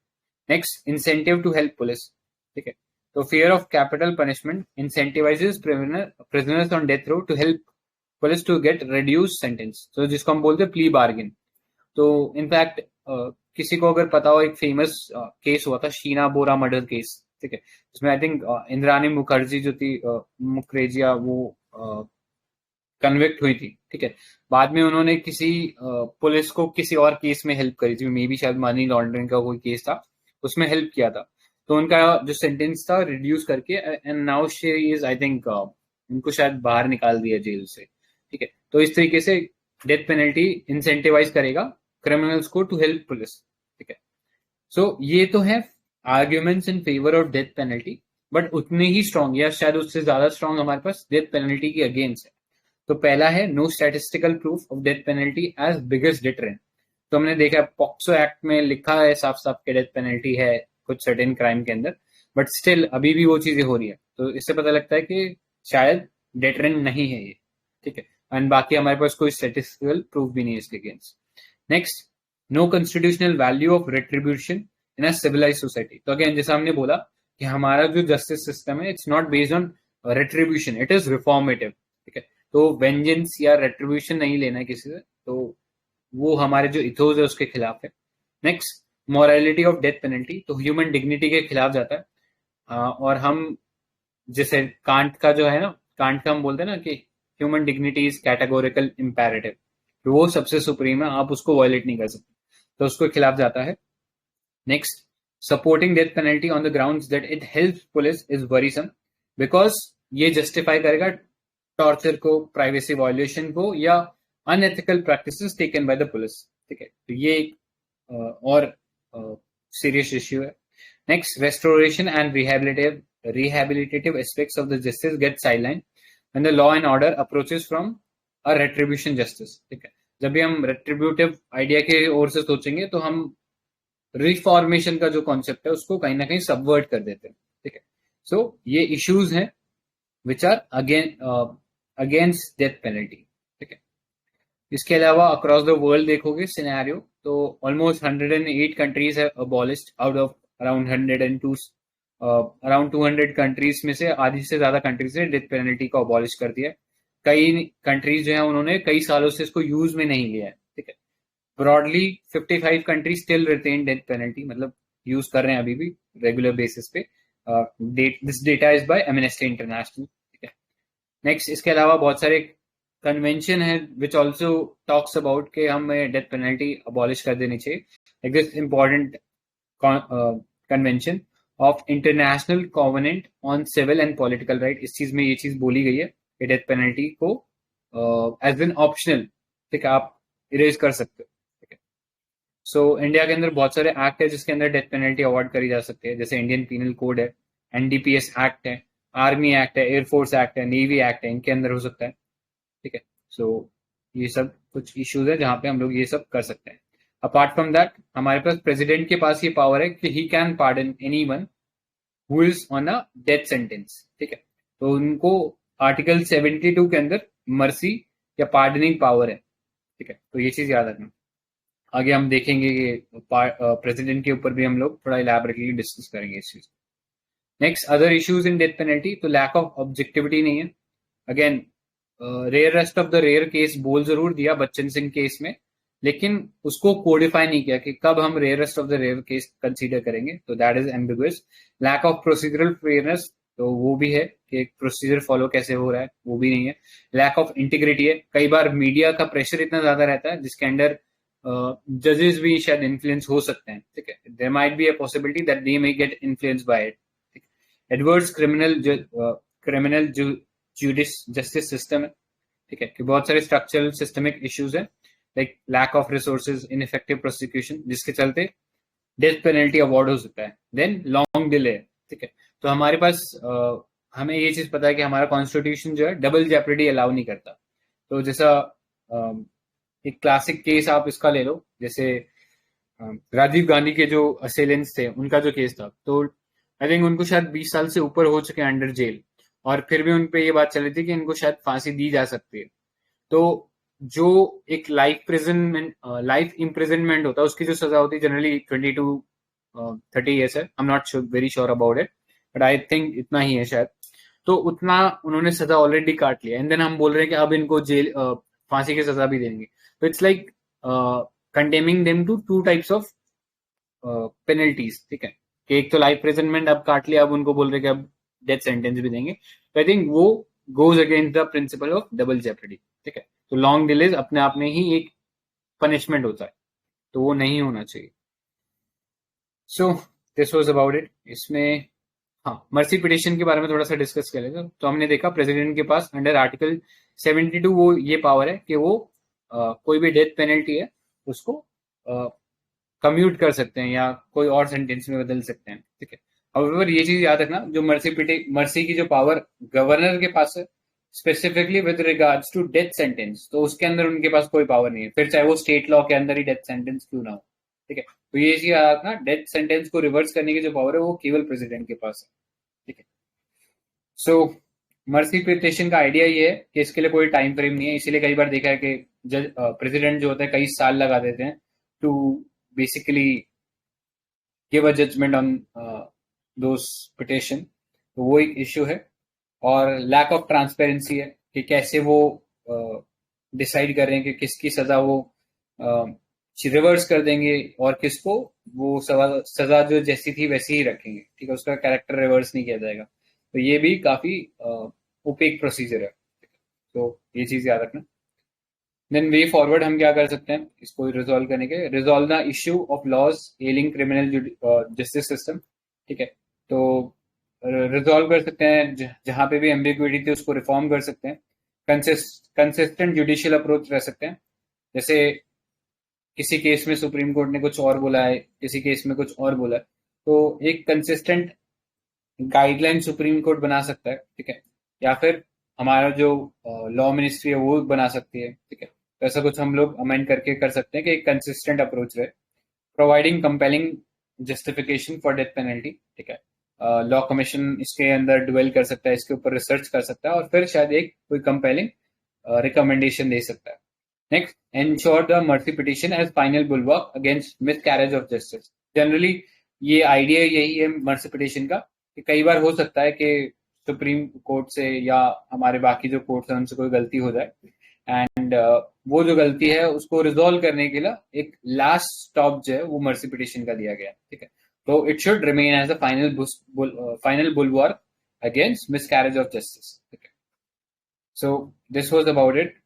next incentive to help police. ठीक है, तो fear of capital punishment incentivises prisoners on death row to help police to get reduce sentence, तो जिसको हम बोलते हैं प्ली बार्गेन। तो इनफैक्ट किसी को अगर पता हो एक फेमस केस हुआ था शीना बोरा मर्डर केस। ठीक है, जिसमें आई थिंक इंद्रानी मुखर्जी जो थी मुखरेजिया वो कन्विक्ट हुई थी। ठीक है, बाद में उन्होंने किसी पुलिस को किसी और केस में हेल्प करी थी, मे बी शायद मनी लॉन्ड्रिंग का कोई केस था, उसमें हेल्प किया था। तो उनका जो सेंटेंस था रिड्यूस करके and now she is I think उनको शायद बाहर निकाल दिया जेल से। ठीक है, तो इस तरीके से डेथ पेनल्टी इंसेंटिवाइज करेगा क्रिमिनल्स को टू हेल्प पुलिस। ठीक है, सो ये तो है arguments in favour of death penalty, but उतने ही स्ट्रॉन्ग या शायद उससे ज्यादा स्ट्रॉन्ग हमारे पास डेथ पेनल्टी की अगेंस्ट है। तो पहला है no statistical proof of death penalty as biggest deterrent. तो हमने देखा पॉक्सो एक्ट में लिखा है साफ साफ के डेथ पेनल्टी है कुछ सर्टेन क्राइम के अंदर, बट स्टिल अभी भी वो चीजें हो रही है, तो इससे पता लगता है कि शायद डिटरेंट नहीं है ये। ठीक है, एंड बाकी हमारे पास कोई स्टैटिस्टिकल प्रूफ भी नहीं है इसके against. Next, no constitutional value of retribution in a civilised society. तो अगेन जैसा हमने बोला कि हमारा जो जस्टिस सिस्टम है it's not based on retribution, it is reformative. ठीक है, तो वेंजेंस या रेट्रीब्यूशन नहीं लेना है किसी से, तो वो हमारे जो इथोस है उसके खिलाफ है। Next, morality of death penalty, तो ह्यूमन डिग्निटी के खिलाफ जाता है। और हम जैसे कांट का जो है ना, कांट का हम बोलते हैं ना कि human dignity is categorical imperative, तो वो सबसे सुप्रीम है, आप उसको वायलेट नहीं कर सकते, तो उसके खिलाफ जाता है। Next, supporting death penalty on the grounds that it helps police is worrisome, because ये जस्टिफाई करेगा टॉर्चर को, प्राइवेसी वायोलेशन को, या unethical practices taken by the police. ठीक है, तो ये एक और सीरियस इश्यू है। Next, restoration and rehabilitative aspects of the justice get sidelined when the law and order approaches from a retribution justice। ठीक है, जब भी हम रेट्रिब्यूटिव आइडिया के ओर से सोचेंगे तो हम रिफॉर्मेशन का जो कॉन्सेप्ट है उसको कहीं ना कहीं सबवर्ट कर देते हैं। ठीक है, सो ये इश्यूज हैं which are against death penalty. ठीक है, इसके अलावा अक्रॉस द वर्ल्ड देखोगे सिनेरियो, तो almost 108 countries have abolished out of around 102, around 200 countries में से आधी से ज्यादा कंट्रीज ने डेथ पेनल्टी को अबॉलिश कर दिया है। कई कंट्रीज जो है उन्होंने कई सालों से इसको यूज में नहीं लिया है। ठीक है, broadly 55 countries still retain death penalty, मतलब यूज कर रहे हैं अभी भी रेगुलर बेसिस पे। This data is by Amnesty International. ठीक है, नेक्स्ट, इसके अलावा बहुत सारे कन्वेंशन है विच ऑल्सो टॉक्स अबाउट के हमें डेथ पेनल्टी अबॉलिश कर देनी चाहिए। Like this important convention of international covenant on civil and political right, इस चीज में ये चीज बोली गई है कि डेथ पेनल्टी को एज एन ऑप्शनल, ठीक है, आप इरेज कर सकते हो। ठीक है, सो इंडिया के अंदर बहुत सारे एक्ट है जिसके अंदर डेथ पेनल्टी अवॉर्ड करी जा सकती है, जैसे इंडियन पीनल कोड है, एनडीपीएस एक्ट है, आर्मी एक्ट है, एयरफोर्स एक्ट है, नेवी एक्ट है, इनके अंदर हो सकता है। ठीक है, सो ये सब कुछ इश्यूज है जहां पे हम लोग ये सब कर सकते हैं। अपार्ट फ्रॉम दैट, हमारे पास प्रेसिडेंट के पास ये पावर है कि he can pardon anyone who is on a death sentence. ठीक है, तो उनको आर्टिकल 72 के अंदर मर्सी या पार्डनिंग पावर है। ठीक है, तो ये चीज याद रखना। आगे हम देखेंगे कि प्रेसिडेंट के ऊपर भी हम लोग थोड़ा इलैबोरेटली डिस्कस करेंगे इस चीज। Next, other issues in death penalty, तो लैक ऑफ ऑब्जेक्टिविटी नहीं है। Again, rarest of the rare case बोल जरूर दिया बच्चन सिंह केस में, लेकिन उसको कोडिफाई नहीं किया कि कब हम rarest of the rare case consider करेंगे, तो that is ambiguous. Lack of procedural fairness, तो वो भी है कि प्रोसीजर फॉलो कैसे हो रहा है, वो भी नहीं है। लैक ऑफ इंटीग्रिटी है, कई बार मीडिया का प्रेशर इतना ज्यादा रहता है जिसके अंडर जजेस भी शायद इन्फ्लुएंस हो सकते हैं। ठीक है, there might be a possibility that they may get influence by it. Adverse criminal justice system है। ठीक है, कि बहुत सारे स्ट्रक्चरल सिस्टमिक इश्यूज है, like lack of resources, ineffective prosecution, जिसके चलते डेथ पेनल्टी अवॉर्ड हो सकता है। Then long delay. ठीक है, तो हमारे पास हमें ये चीज पता है कि हमारा कॉन्स्टिट्यूशन जो है डबल जेपरिटी अलाउ नहीं करता। तो जैसा एक क्लासिक केस आप इसका ले लो, जैसे राजीव गांधी के जो असेलेंट्स थे उनका जो केस था, तो आई थिंक उनको शायद 20 साल से ऊपर हो चुके हैं अंडर जेल, और फिर भी उनपे ये बात चली थी कि इनको शायद फांसी दी जा सकती है। तो जो एक लाइफ इम्प्रिजनमेंट होता है उसकी जो सजा होती है जनरली 22-30 ईयर्स है। I am not very sure about it, but I think इतना ही है शायद। तो उतना उन्होंने सजा ऑलरेडी काट लिया, एंड देन हम बोल रहे हैं कि अब इनको जेल फांसी की सजा भी देंगे। तो it's like condemning them to two types of penalties. ठीक है, कि एक तो लाइफ इम्प्रिजनमेंट अब काट लिया, अब उनको बोल रहे कि अब डेथ सेंटेंस भी देंगे। तो आई थिंक वो goes against the principle of double jeopardy. ठीक है, तो लॉन्ग डिलेज अपने आप में ही एक पनिशमेंट होता है, तो वो नहीं होना चाहिए। सो दिस वाज अबाउट इट। इसमें हाँ, मर्सी पिटिशन के बारे में थोड़ा सा डिस्कस कर लेते हैं। तो हमने देखा प्रेसिडेंट के पास अंडर आर्टिकल 72 वो ये पावर है कि वो कोई भी डेथ पेनल्टी है उसको कम्यूट कर सकते हैं या कोई और सेंटेंस में बदल सकते हैं। ठीक है, हाउएवर ये चीज याद रखना, जो मर्सी की जो पावर गवर्नर के पास है specifically with regards to death sentence, तो उसके अंदर उनके पास कोई पावर नहीं है, फिर चाहे वो स्टेट लॉ के अंदर ही डेथ सेंटेंस क्यों ना हो। ठीक है, तो ये चीज याद रखना, डेथ सेंटेंस को रिवर्स करने की जो पावर है वो केवल प्रेसिडेंट के पास है। ठीक है, सो मर्सी पिटिशन का आइडिया ये है कि इसके लिए कोई टाइम फ्रेम नहीं है, इसीलिए कई बार देखा है कि जज प्रेसिडेंट जो होता है कई साल लगा देते हैं to basically give a judgement on those petition. तो वो एक इश्यू है। और लैक ऑफ ट्रांसपेरेंसी है कि कैसे वो डिसाइड कर रहे हैं कि किसकी सजा वो रिवर्स कर देंगे और किसको वो सजा जो जैसी थी वैसी ही रखेंगे। ठीक है, उसका कैरेक्टर रिवर्स नहीं किया जाएगा। तो ये भी काफी ओपेक प्रोसीजर है। तो ये चीज याद रखना। देन वे फॉरवर्ड हम क्या कर सकते हैं इसको रिजॉल्व करने के, resolve the issue of laws ailing criminal justice system, ठीक है। तो रिजॉल्व कर सकते हैं जहां पे भी एम्बिग्विटी थी उसको रिफॉर्म कर सकते हैं। कंसिस्टेंट जुडिशियल अप्रोच रह सकते हैं, जैसे किसी केस में सुप्रीम कोर्ट ने कुछ और बोला है, किसी केस में कुछ और बोला है, तो एक कंसिस्टेंट गाइडलाइन सुप्रीम कोर्ट बना सकता है, ठीक है। या फिर हमारा जो लॉ मिनिस्ट्री है वो बना सकती है, ठीक है। तो ऐसा कुछ हम लोग अमेंड करके कर सकते हैं कि एक कंसिस्टेंट अप्रोच रहे। Providing compelling justification for death penalty, ठीक है। लॉ कमीशन इसके अंदर डिवेल कर सकता है, इसके ऊपर रिसर्च कर सकता है और फिर शायद एक कोई कंपेलिंग रिकमेंडेशन दे सकता है। Next, ensure the mercy petition as final bulwark against miscarriage of justice. Generally ये आइडिया यही है मर्सी पिटिशन का कि कई बार हो सकता है कि सुप्रीम कोर्ट से या हमारे बाकी जो कोर्ट्स हैं उनसे कोई गलती हो जाए, एंड वो जो गलती है उसको रिजॉल्व करने के लिए एक लास्ट स्टॉप जो है वो मर्सी पिटिशन का दिया गया है, ठीक है। तो it should remain as a final bulwark against miscarriage of justice, ठीक है। So this was about it.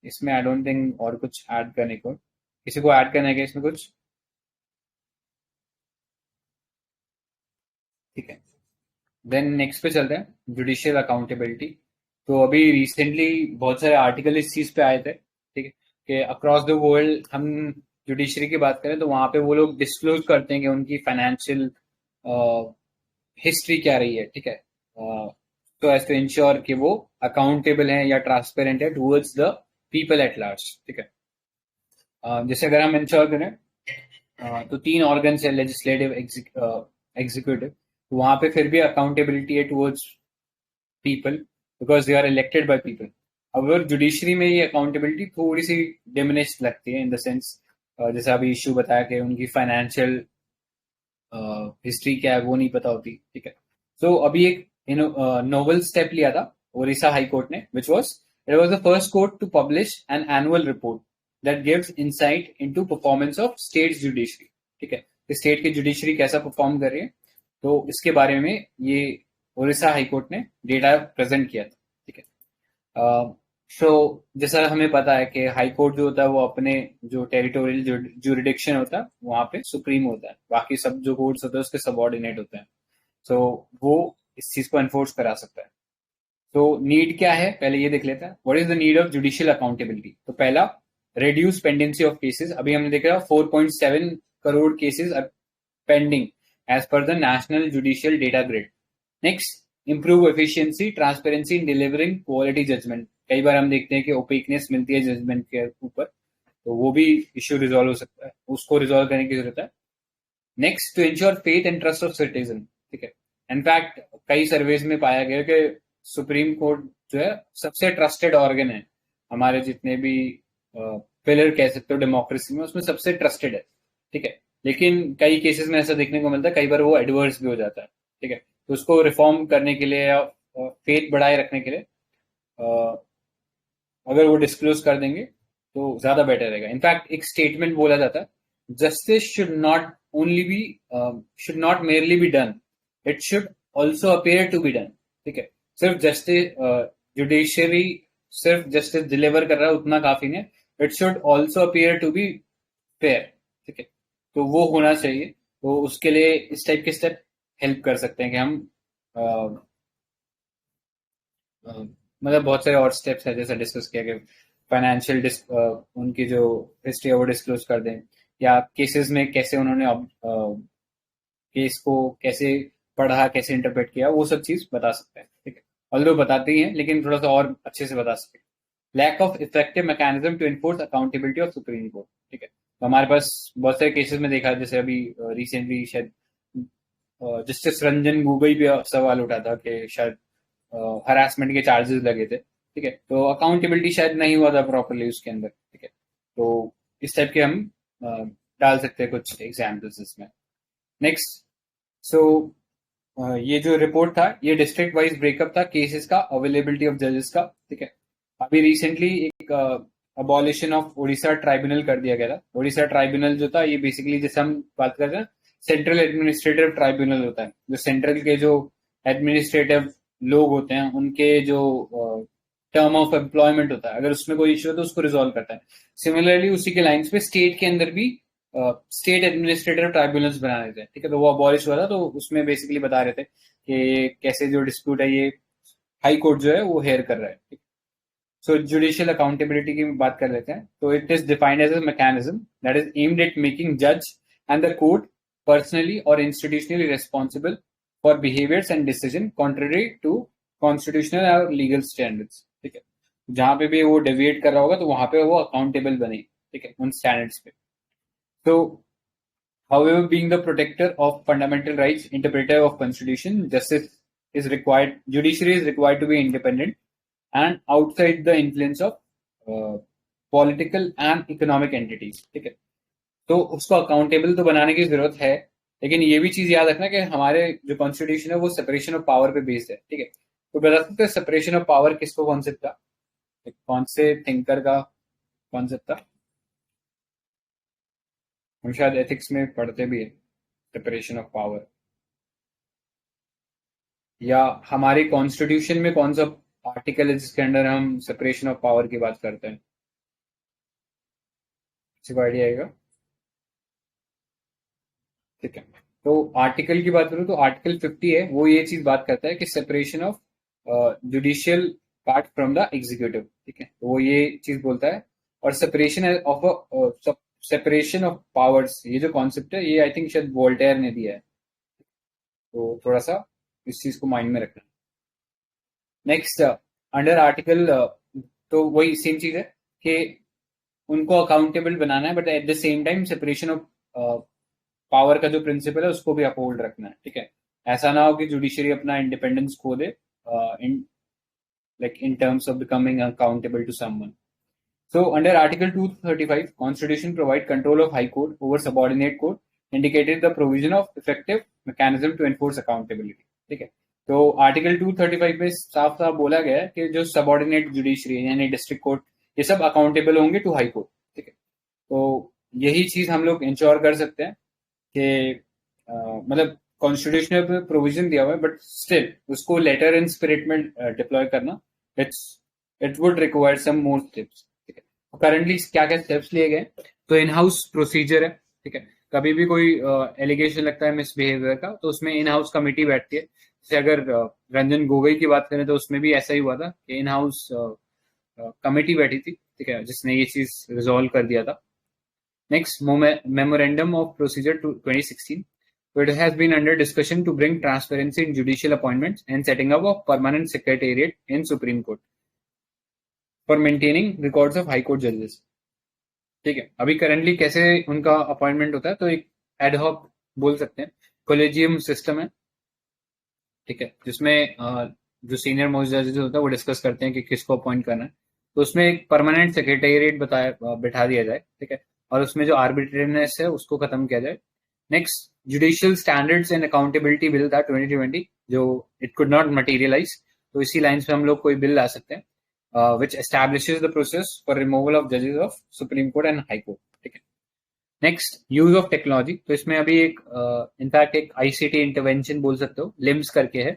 इसमें आई डोंट थिंक और कुछ ऐड करने को, किसी को ऐड करने का इसमें कुछ, ठीक है। देन नेक्स्ट पे चलते हैं, जुडिशियल अकाउंटेबिलिटी। तो अभी रिसेंटली बहुत सारे आर्टिकल इस चीज पे आए थे, ठीक है, कि अक्रॉस द वर्ल्ड हम जुडिशरी की बात करें तो वहां पे वो लोग डिस्क्लोज करते हैं कि उनकी फाइनेंशियल हिस्ट्री क्या रही है, ठीक है। तो एज टू इंश्योर कि वो अकाउंटेबल है या ट्रांसपेरेंट है towards the people at large, ठीक है। जैसे अगर हम इंश्योर करें तो तीन ऑर्गन है, लेजिस्लेटिव, एग्जीक्यूटिव, वहां पे फिर भी अकाउंटेबिलिटी है towards people because they are elected by people. अगर जुडिशरी में ये अकाउंटेबिलिटी थोड़ी सी डिमिनिश लगती है इन द सेंस, जैसे अभी इशू बताया कि उनकी फाइनेंशियल हिस्ट्री क्या है वो नहीं पता होती, ठीक है। सो अभी एक नोवल स्टेप लिया था ओडिशा हाई कोर्ट ने, which was it was the first court to publish an annual report that gives insight into performance of state judiciary, ठीक है। स्टेट की जुडिशरी कैसा परफॉर्म कर रही है, तो इसके बारे में ये ओडिशा हाई कोर्ट ने डेटा प्रेजेंट किया था, ठीक है। सो जैसा हमें पता है कि हाई कोर्ट जो होता है वो अपने जो टेरिटोरियल जुरिडिक्शन होता है वहां पे सुप्रीम होता है, बाकी सब जो कोर्ट्स होते हैं उसके सबऑर्डिनेट होते हैं। सो वो इस चीज को एनफोर्स करा सकता है। तो नीड क्या है पहले ये देख लेते हैं, what is the need of judicial accountability. तो पहला, रिड्यूस पेंडेंसी ऑफ केसेस। अभी हमने देखा 4.7 crore cases pending as per the national judicial data grid. Next, improve efficiency transparency in delivering quality judgement. कई बार हम देखते हैं कि ओपेकनेस मिलती है जजमेंट के ऊपर, तो वो भी इश्यू रिजॉल्व हो सकता है, उसको रिजॉल्व करने की जरूरत है। Next, to ensure faith and trust of citizen, ठीक है। इनफैक्ट कई सर्वेज में पाया गया कि सुप्रीम कोर्ट जो है सबसे ट्रस्टेड ऑर्गन है, हमारे जितने भी पिलर कह सकते हो डेमोक्रेसी में उसमें सबसे ट्रस्टेड है, ठीक है। लेकिन कई केसेस में ऐसा देखने को मिलता है, कई बार वो एडवर्स भी हो जाता है, ठीक है। तो उसको रिफॉर्म करने के लिए या फेथ बढ़ाए रखने के लिए अगर वो डिस्क्लोज कर देंगे तो ज्यादा बेटर रहेगा। इनफैक्ट एक स्टेटमेंट बोला जाता है, justice should not only be should not merely be done, it should also appear to be done, ठीक है। सिर्फ जस्टिस जुडिशियरी सिर्फ जस्टिस डिलीवर कर रहा है उतना काफी नहीं, it should also appear to be fair, ठीक है। तो वो होना चाहिए। तो उसके लिए इस टाइप के स्टेप हेल्प कर सकते हैं कि हम मतलब बहुत सारे और स्टेप्स है जैसा डिस्कस किया कि फाइनेंशियल उनकी जो हिस्ट्री है वो डिस्क्लोज कर दें, या केसेस में कैसे उन्होंने केस को कैसे पढ़ा, कैसे इंटरप्रेट किया, वो सब चीज बता सकते हैं, ठीक है। ऑल्दो बताते ही हैं लेकिन थोड़ा सा और अच्छे से बता सकते हैं। Lack of effective mechanism to enforce accountability of supreme court, ठीक है। तो हमारे पास बहुत सारे केसेस में देखा, जैसे अभी रिसेंटली शायद जस्टिस रंजन गोगोई पे सवाल उठा था कि शायद हरासमेंट के चार्जेस लगे थे, ठीक है। तो अकाउंटेबिलिटी शायद नहीं हुआ था प्रॉपरली उसके अंदर, ठीक है। तो इस टाइप के हम डाल सकते हैं कुछ एग्जाम्पल्स इसमें। नेक्स्ट, सो ये जो रिपोर्ट था ये डिस्ट्रिक्ट वाइज ब्रेकअप था केसेस का, अवेलेबिलिटी ऑफ जजेस का, ठीक है। अभी रिसेंटली एक अबॉलिशन ऑफ ओडिशा ट्राइब्यूनल कर दिया गया था। ओडिशा ट्राइब्यूनल जो था ये बेसिकली जैसे हम बात करते हैं सेंट्रल एडमिनिस्ट्रेटिव ट्राइब्यूनल होता है, जो सेंट्रल के जो एडमिनिस्ट्रेटिव लोग होते हैं उनके जो टर्म ऑफ एम्प्लॉयमेंट होता है, अगर उसमें कोई इशू है तो उसको रिजॉल्व करता है। सिमिलरली उसी के लाइंस पे स्टेट के अंदर भी स्टेट एडमिनिस्ट्रेटिव ट्राइब्यूनल्स बना देते हैं, ठीक है। तो वो अबॉलिश हुआ था, तो उसमें बेसिकली बता रहे थे कि कैसे जो डिस्प्यूट है ये हाई कोर्ट जो है वो हेयर कर रहा है। सो जुडिशियल अकाउंटेबिलिटी की बात कर लेते हैं। तो it is defined as a mechanism that is aimed at making जज एंड द कोर्ट पर्सनली और institutionally responsible for behaviours and decision contrary to constitutional और लीगल स्टैंडर्ड्स, ठीक है। जहां पे भी वो डेविएट कर रहा होगा तो वहां पे वो अकाउंटेबल बने, ठीक है, उन स्टैंडर्ड्स पे। तो however, being the protector of fundamental rights, interpreter of constitution, justice is required, judiciary is required to be independent and outside the influence of political and economic entities, ठीक है। तो उसको अकाउंटेबल तो बनाने की जरूरत है, लेकिन ये भी चीज याद रखना कि हमारे जो कॉन्स्टिट्यूशन है वो सेपरेशन ऑफ पावर पे बेस्ड है, ठीक है। तो बता सकते हैं सेपरेशन ऑफ पावर किसको कॉन्सेप्ट था, कौन से थिंकर का कॉन्सेप्ट था? हम शायद एथिक्स में पढ़ते भी है सेपरेशन ऑफ पावर, या हमारे कॉन्स्टिट्यूशन में कौन सा आर्टिकल है जिसके अंडर हम सेपरेशन ऑफ पावर की बात करते हैं? किसी को आइडिया आएगा? ठीक है, तो आर्टिकल की बात करूं तो आर्टिकल 50 है, वो ये चीज बात करता है कि separation of judicial part from the executive, ठीक है। तो वो ये चीज बोलता है, और सेपरेशन ऑफ पावर्स, ये जो कॉन्सेप्ट है ये आई थिंक शायद वोल्टेयर ने दिया है, तो थोड़ा सा इस चीज को माइंड में रखना। नेक्स्ट अंडर आर्टिकल, तो वही सेम चीज है कि उनको अकाउंटेबल बनाना है, but at the same time separation of power का जो प्रिंसिपल है उसको भी अपहोल्ड रखना है, ठीक है। ऐसा ना हो कि जुडिशरी अपना इंडिपेंडेंस खो दे in terms of becoming accountable to someone. So under Article 235, Constitution provide control of High Court over subordinate court, indicated the provision of effective mechanism to enforce accountability, ठीक है। तो आर्टिकल 235 में साफ साफ बोला गया है कि जो सबॉर्डिनेट जुडिशरी है यानी डिस्ट्रिक्ट कोर्ट, ये सब अकाउंटेबल होंगे टू हाई कोर्ट, ठीक है। तो यही चीज हम लोग इंश्योर कर सकते हैं कि मतलब कॉन्स्टिट्यूशनल प्रोविजन दिया हुआ है, बट स्टिल उसको लेटर एंड स्पिरिट में डिप्लॉय करना, it would require some more steps, ठीक है। करंटली क्या क्या स्टेप्स लिए गए? तो इन हाउस प्रोसीजर है, ठीक है। कभी भी कोई एलिगेशन लगता है मिसबिहेवियर का, तो उसमें इन हाउस कमेटी बैठती है। जैसे अगर रंजन गोगोई की बात करें तो उसमें भी ऐसा ही हुआ था कि इन हाउस कमेटी बैठी थी, ठीक है, जिसने ये चीज रिजॉल्व कर दिया था। Next, memorandum of procedure 2016. So it has been under discussion to bring transparency in judicial appointments and setting up a permanent secretariat in Supreme Court for maintaining records of High Court judges. ठीक है, अभी currently कैसे उनका appointment होता है? तो एक ad hoc बोल सकते हैं, कोलेजियम सिस्टम है, ठीक है, जिसमें जो सीनियर मोस्ट जजेस होता है वो डिस्कस करते हैं कि किसको अपॉइंट करना है। तो उसमें एक परमानेंट सेक्रेटेरिएट बिठा दिया जाए, ठीक है, और उसमें जो आर्बिट्रेरीनेस है उसको खत्म किया जाए। Next, judicial standards and accountability bill था 2020, जो इट कुड नॉट मटेरियलाइज, तो इसी लाइन्स पे हम लोग कोई बिल ला सकते हैं which establishes the process for removal of जजेस of supreme court and high court, ठीक है। Next, use of technology. तो इसमें अभी एक इनफैक्ट एक आईसीटी इंटरवेंशन बोल सकते हो, लिम्स करके है,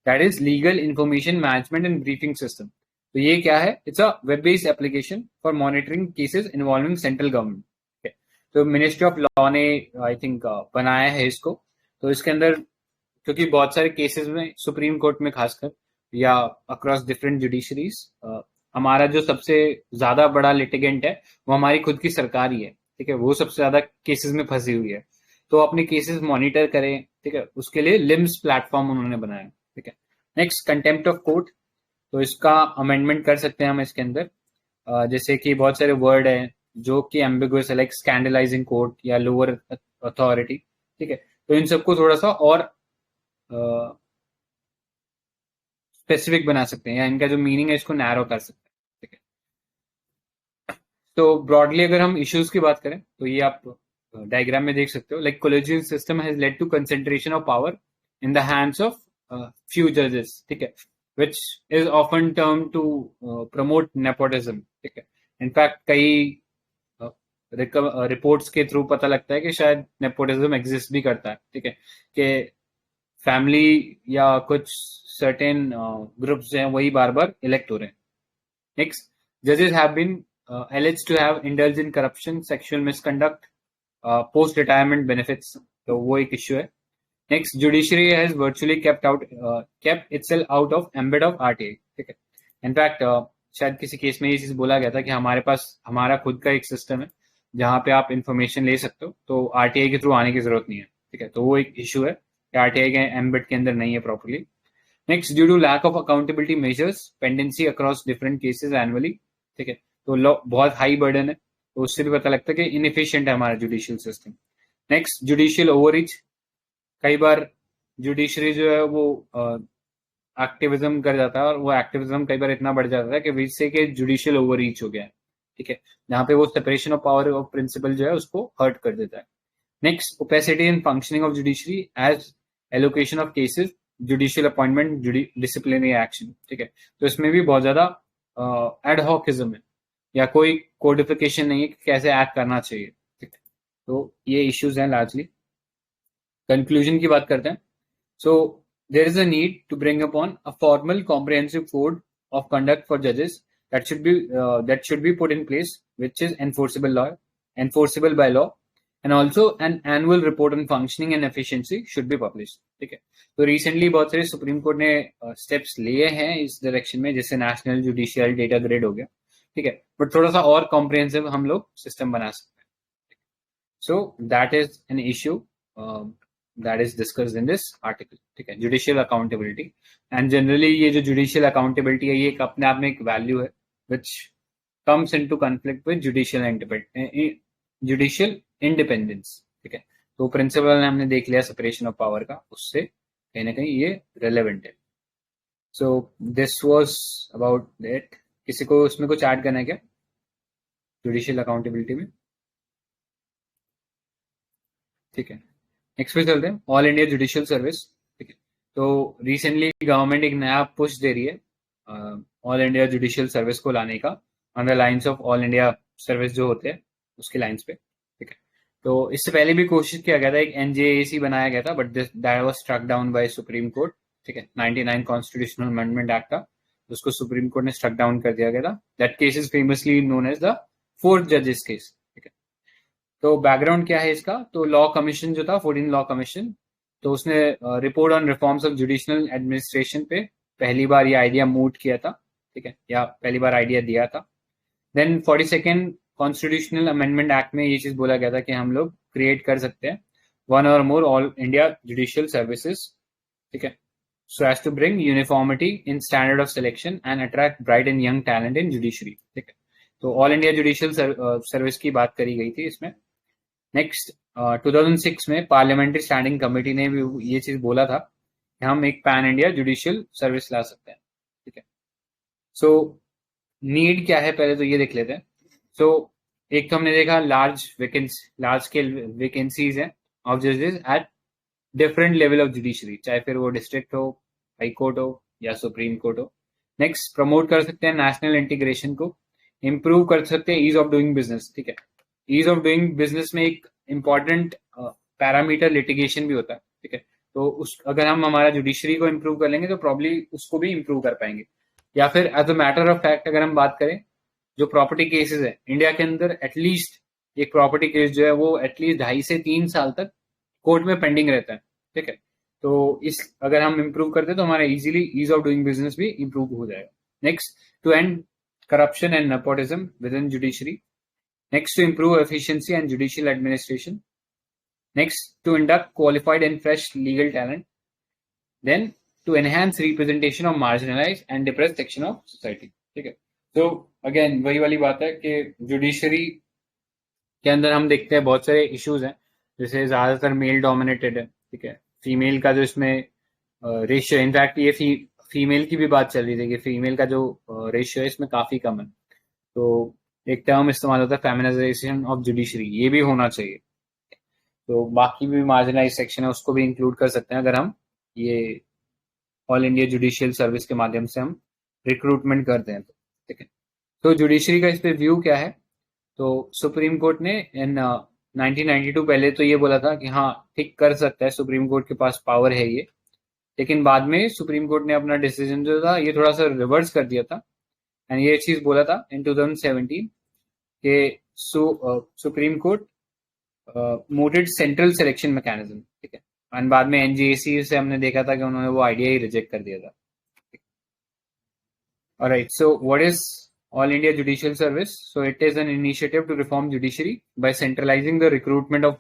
that is legal information management and briefing system. तो ये क्या है? It's a web based application for monitoring cases involving central government, ठीक है। तो मिनिस्ट्री ऑफ लॉ ने आई थिंक बनाया है इसको। तो इसके अंदर क्योंकि बहुत सारे केसेस में सुप्रीम कोर्ट में खासकर या अक्रॉस डिफरेंट जुडिशरीज हमारा जो सबसे ज्यादा बड़ा लिटिगेंट है वो हमारी खुद की सरकार ही है, ठीक है, वो सबसे ज्यादा केसेस में फंसी हुई है। तो अपने केसेस मॉनिटर करें, ठीक है, उसके लिए लिम्स प्लेटफॉर्म उन्होंने बनाया, ठीक है। Next, contempt of court. तो इसका अमेंडमेंट कर सकते हैं हम इसके अंदर, जैसे कि बहुत सारे वर्ड हैं जो कि एम्बिगुअस है, लाइक स्कैंडलाइजिंग कोर्ट या लोअर अथॉरिटी, ठीक है। तो इन सबको थोड़ा सा और स्पेसिफिक बना सकते हैं, या इनका जो मीनिंग है इसको नैरो कर सकते हैं, ठीक है। तो ब्रॉडली अगर हम इश्यूज की बात करें तो ये आप डायग्राम में देख सकते हो, like collegium system has led to concentration of power in the hands of few जजेस, ठीक है, which is often termed to promote nepotism, ठीक है। इनफैक्ट कई रिपोर्ट्स के थ्रू पता लगता है कि शायद नेपोटिज्म एग्जिस्ट भी करता है, ठीक है, कि फैमिली या कुछ सर्टेन ग्रुप्स हैं वही बार बार इलेक्ट हो रहे हैं। नेक्स्ट, जजेस have been alleged to have indulged in corruption, sexual misconduct, post retirement benefits, तो वो एक इश्यू है. Next, judiciary has virtually kept itself out of ambit of RTI. ठीक है. इनफैक्ट शायद किसी केस में ये चीज बोला गया था कि हमारे पास हमारा खुद का एक सिस्टम है जहां पे आप इंफॉर्मेशन ले सकते हो, तो आरटीआई के थ्रू आने की जरूरत नहीं है. ठीक है, तो वो एक इशू है कि आरटीआई के एम्बिट के अंदर नहीं है properly. Next, due to lack of accountability measures, pendency across different cases annually. ठीक है, तो बहुत हाई बर्डन है, तो उससे भी पता लगता है कि इनएफिशिएंट है हमारा judicial system. Next, judicial overreach. कई बार जुडिशरी जो है वो एक्टिविज्म कर जाता है, और वो एक्टिविज्म कई बार इतना बढ़ जाता है कि जिससे कि जुडिशियल ओवररीच हो गया है. ठीक है, जहां पे वो separation of power of principle जो है उसको हर्ट कर देता है. Next, opacity in functioning of judiciary as allocation of cases, judicial appointment, disciplinary action. ठीक है, तो इसमें भी बहुत ज्यादा एडहॉकिज्म है, या कोई कोडिफिकेशन नहीं है कि कैसे एक्ट करना चाहिए. ठीक है, तो ये इश्यूज हैं लार्जली. कंक्लूजन की बात करते हैं. So there is a need to bring upon a formal comprehensive code of conduct for जजेस that should be put in place, which is enforceable by law, and also an annual report on functioning and efficiency should be published. ठीक है, तो recently बहुत सारे supreme कोर्ट ने steps लिए हैं इस डायरेक्शन में, जैसे नेशनल जुडिशियल डेटा ग्रिड हो गया. ठीक है, बट थोड़ा सा और कॉम्प्रिहेंसिव हम लोग सिस्टम बना सकते हैं. So that is an issue that is discussed in this article. ठीक है, जुडिशियल अकाउंटेबिलिटी. एंड जनरली ये जो जुडिशियल अकाउंटेबिलिटी है, ये एक अपने आप में एक वैल्यू है which comes into conflict with judicial independence. ठीक है, तो प्रिंसिपल हमने देख लिया सेपरेशन ऑफ पावर का, उससे कहीं ना कहीं ये रेलेवेंट है. So this was about that. किसी को उसमें कुछ ऐड करना है क्या जुडिशियल अकाउंटेबिलिटी में? ठीक है, नेक्स्ट पे चलते हैं. All India judicial service. ठीक है, तो रिसेंटली गवर्नमेंट एक नया पुश दे रही है ऑल इंडिया जुडिशियल सर्विस को लाने का, on the lines of all India service जो होते हैं उसके लाइंस पे. ठीक है, तो इससे पहले भी कोशिश किया गया था, एक एनजेएसी बनाया गया था, but that was struck down by supreme court. ठीक है, 99 कॉन्स्टिट्यूशनल अमेंडमेंट एक्ट था, उसको सुप्रीम कोर्ट ने स्ट्रक डाउन कर दिया गया था. That case is famously known as the fourth जजेस केस. ठीक है, तो बैकग्राउंड क्या है इसका? तो लॉ कमीशन जो था, 14 लॉ कमीशन, तो उसने report on reforms of judicial administration पे पहली बार ये आइडिया मूव किया था. ठीक है, या पहली बार आइडिया दिया था. Then 42nd constitutional amendment act में ये चीज बोला गया था कि हम लोग क्रिएट कर सकते हैं वन और more all India judicial services. ठीक है, so as to bring uniformity in standard of selection and attract bright and young talent in judiciary. ठीक है, तो ऑल इंडिया जुडिशियल सर्विस की बात करी गई थी इसमें. नेक्स्ट, 2006 में पार्लियामेंट्री स्टैंडिंग कमेटी ने भी ये चीज बोला था कि हम एक पैन इंडिया जुडिशियल सर्विस ला सकते हैं. ठीक है, सो नीड क्या है पहले तो ये देख लेते हैं. सो एक तो हमने देखा लार्ज स्केल वैकेंसीज हैं ऑफ जजेस at different level of judiciary, चाहे फिर वो डिस्ट्रिक्ट हो, हाई कोर्ट हो या सुप्रीम कोर्ट हो. नेक्स्ट, प्रमोट कर सकते हैं नेशनल इंटीग्रेशन को, इंप्रूव कर सकते हैं ईज ऑफ डूइंग बिजनेस. ठीक है, ईज ऑफ डूइंग बिजनेस में एक इंपॉर्टेंट पैरामीटर लिटिगेशन भी होता है. ठीक है, तो अगर हम हमारा जुडिशरी को इंप्रूव कर लेंगे तो प्रॉब्ली उसको भी इंप्रूव कर पाएंगे. या फिर as a matter of fact अगर हम बात करें, जो प्रॉपर्टी केसेस है इंडिया के अंदर, एटलीस्ट एक प्रॉपर्टी केस जो है वो एटलीस्ट 2.5 से 3 साल तक कोर्ट में पेंडिंग रहता है. ठीक है, तो इस अगर हम इंप्रूव करते हैं तो हमारा easily ease of doing business भी इंप्रूव हो जाएगा. Next, to end corruption and nepotism within judiciary. Next, to improve efficiency and judicial administration. Next, to induct qualified and fresh legal talent. Then, to enhance representation of marginalized and depressed section of society. ठीक है, तो again वही वाली बात है कि judiciary के अंदर हम देखते हैं बहुत सारे इश्यूज हैं, जैसे ज्यादातर मेल डोमिनेटेड है. ठीक है, फीमेल का जो इसमें रेशियो, इनफैक्ट ये फीमेल की भी बात चल रही थी कि फीमेल का जो रेशियो है इसमें काफी कम है. तो एक टर्म इस्तेमाल होता है फेमिनाइजेशन ऑफ जुडिशरी, ये भी होना चाहिए. तो बाकी भी मार्जिनलाइज सेक्शन है उसको भी इंक्लूड कर सकते हैं अगर हम ये ऑल इंडिया जुडिशियल सर्विस के माध्यम से हम रिक्रूटमेंट करते हैं तो. ठीक है, तो जुडिशरी का इस पे व्यू क्या है? तो सुप्रीम कोर्ट ने इन 1992 पहले तो ये बोला था कि हाँ ठीक कर सकता है, सुप्रीम कोर्ट के पास पावर है ये. लेकिन बाद में सुप्रीम कोर्ट ने अपना डिसीजन जो था ये थोड़ा सा रिवर्स कर दिया था एंड ये चीज बोला था इन 2017 के supreme court mooted central selection mechanism, ठीक है, एंड बाद में एनजीएसी से हमने देखा था कि उन्होंने वो आइडिया ही रिजेक्ट कर दिया था. Alright, so what is All India Judicial Service? So it is an initiative to reform judiciary by centralizing the recruitment of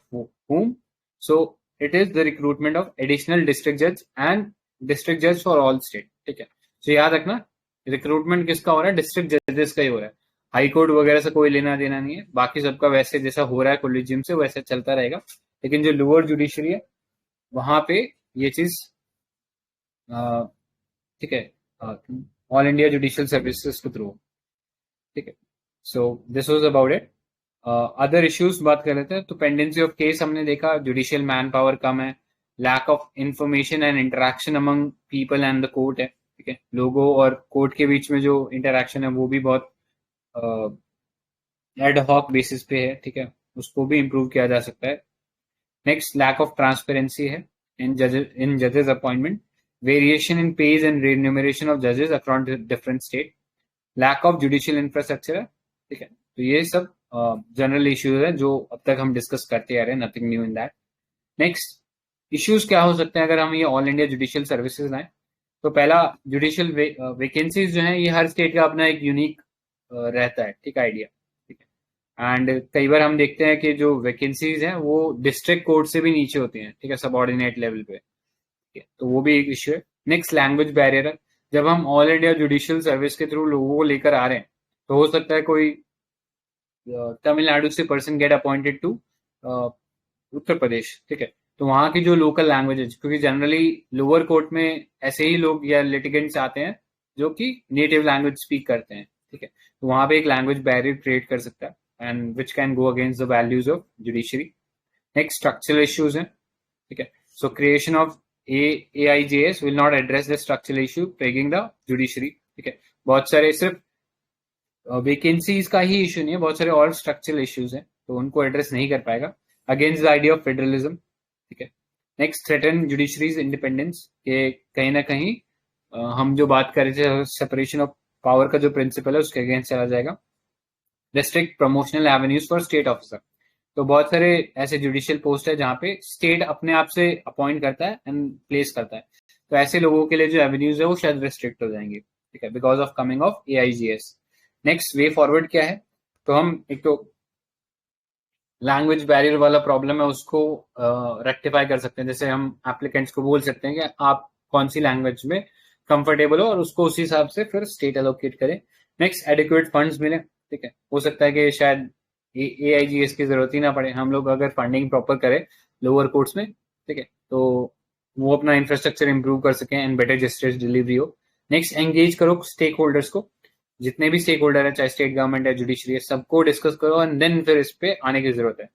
whom? So it is the recruitment of additional district judge and district judge for all state. ठीक है, so याद रखना recruitment किसका हो रहा है, district जजेस का ही हो रहा है. हाई कोर्ट वगैरह से कोई लेना देना नहीं है, बाकी सबका वैसे जैसा हो रहा है कोलिजियम से वैसे चलता रहेगा. लेकिन जो लोअर जुडिशरी है वहां पे ये चीज ठीक है, ऑल इंडिया जुडिशियल सर्विसेज के थ्रू, ठीक है. So this was about it. Other issues बात कर लेते हैं. तो पेंडेंसी ऑफ केस हमने देखा, जुडिशियल मैन पावर कम है, lack of information and interaction among people and the court है, ठीक है. लोगों और कोर्ट के बीच में जो इंटरेक्शन है वो भी बहुत एड हॉक बेसिस पे है, ठीक है, उसको भी इम्प्रूव किया जा सकता है. नेक्स्ट, लैक ऑफ ट्रांसपेरेंसी है इन जजेस appointment, variation in pays and remuneration of judges across different state, lack of judicial infrastructure है, ठीक है. तो ये सब जनरल इश्यूज है जो अब तक हम डिस्कस करते आ रहे हैं, nothing new in that. Next, issues क्या हो सकते हैं अगर हम ये ऑल इंडिया जुडिशियल सर्विसेज लाएं. तो पहला, जुडिशियल वैकेंसीज जो है ये हर स्टेट का अपना एक यूनिक रहता है, ठीक आइडिया, ठीक है. एंड कई बार हम देखते हैं कि जो वैकेंसीज हैं वो डिस्ट्रिक्ट कोर्ट से भी नीचे होती हैं, ठीक है, सबऑर्डिनेट लेवल पे, तो वो भी एक इश्यू है. नेक्स्ट, लैंग्वेज बैरियर है. जब हम ऑल इंडिया जुडिशियल सर्विस के थ्रू लोगों को लेकर आ रहे हैं तो हो सकता है कोई तमिलनाडु से person get appointed to Uttar Pradesh, ठीक है, तो वहां की जो लोकल लैंग्वेज है, क्योंकि जनरली लोअर कोर्ट में ऐसे ही लोग या लिटिगेंट्स आते हैं जो कि नेटिव लैंग्वेज स्पीक करते हैं, ठीक है, तो वहां पे एक लैंग्वेज बैरियर क्रिएट कर सकता है and which can go against the values of judiciary. Next, structural issues हैं, ठीक है. So creation of AIJS will not address the structural issue plaguing the judiciary, ठीक है. बहुत सारे सिर्फ वैकेंसीज का ही इशू नहीं है, बहुत सारे और स्ट्रक्चरल इश्यूज हैं, तो उनको एड्रेस नहीं कर पाएगा. Against the idea of federalism, ठीक है. नेक्स्ट, थ्रेटन जुडिशरीज इंडिपेंडेंस, के कहीं ना कहीं हम जो बात कर रहे थे सेपरेशन ऑफ पावर का जो प्रिंसिपल है उसके अगेंस्ट चला जाएगा. Restrict promotional avenues for state officer, तो बहुत सारे ऐसे जुडिशियल पोस्ट है जहां पे स्टेट अपने आप से अपॉइंट करता है एंड प्लेस करता है, तो ऐसे लोगों के लिए जो एवेन्यूज है वो शायद रिस्ट्रिक्ट हो जाएंगे, ठीक है, because of coming of AIGS. Next, way forward क्या है. तो हम एक तो लैंग्वेज बैरियर वाला प्रॉब्लम है उसको रेक्टिफाई कर सकते हैं, जैसे हम एप्लीकेंट्स को बोल सकते हैं कि आप कौन सी लैंग्वेज में कंफर्टेबल हो और उसको उसी हिसाब से फिर स्टेट एलोकेट करें. नेक्स्ट, एडिक्वेट फंड्स मिले, ठीक है, हो सकता है कि शायद AIGS की जरूरत ही ना पड़े, हम लोग अगर फंडिंग प्रॉपर करें लोअर कोर्ट्स में, ठीक है, तो वो अपना इंफ्रास्ट्रक्चर इंप्रूव कर सकें एंड बेटर जस्टिस डिलीवरी हो. नेक्स्ट, एंगेज करो स्टेक होल्डर्स को, जितने भी स्टेक होल्डर है, चाहे स्टेट गवर्नमेंट है, जुडिशरी है, सबको डिस्कस करो एंड देन फिर इस पे आने की जरूरत है.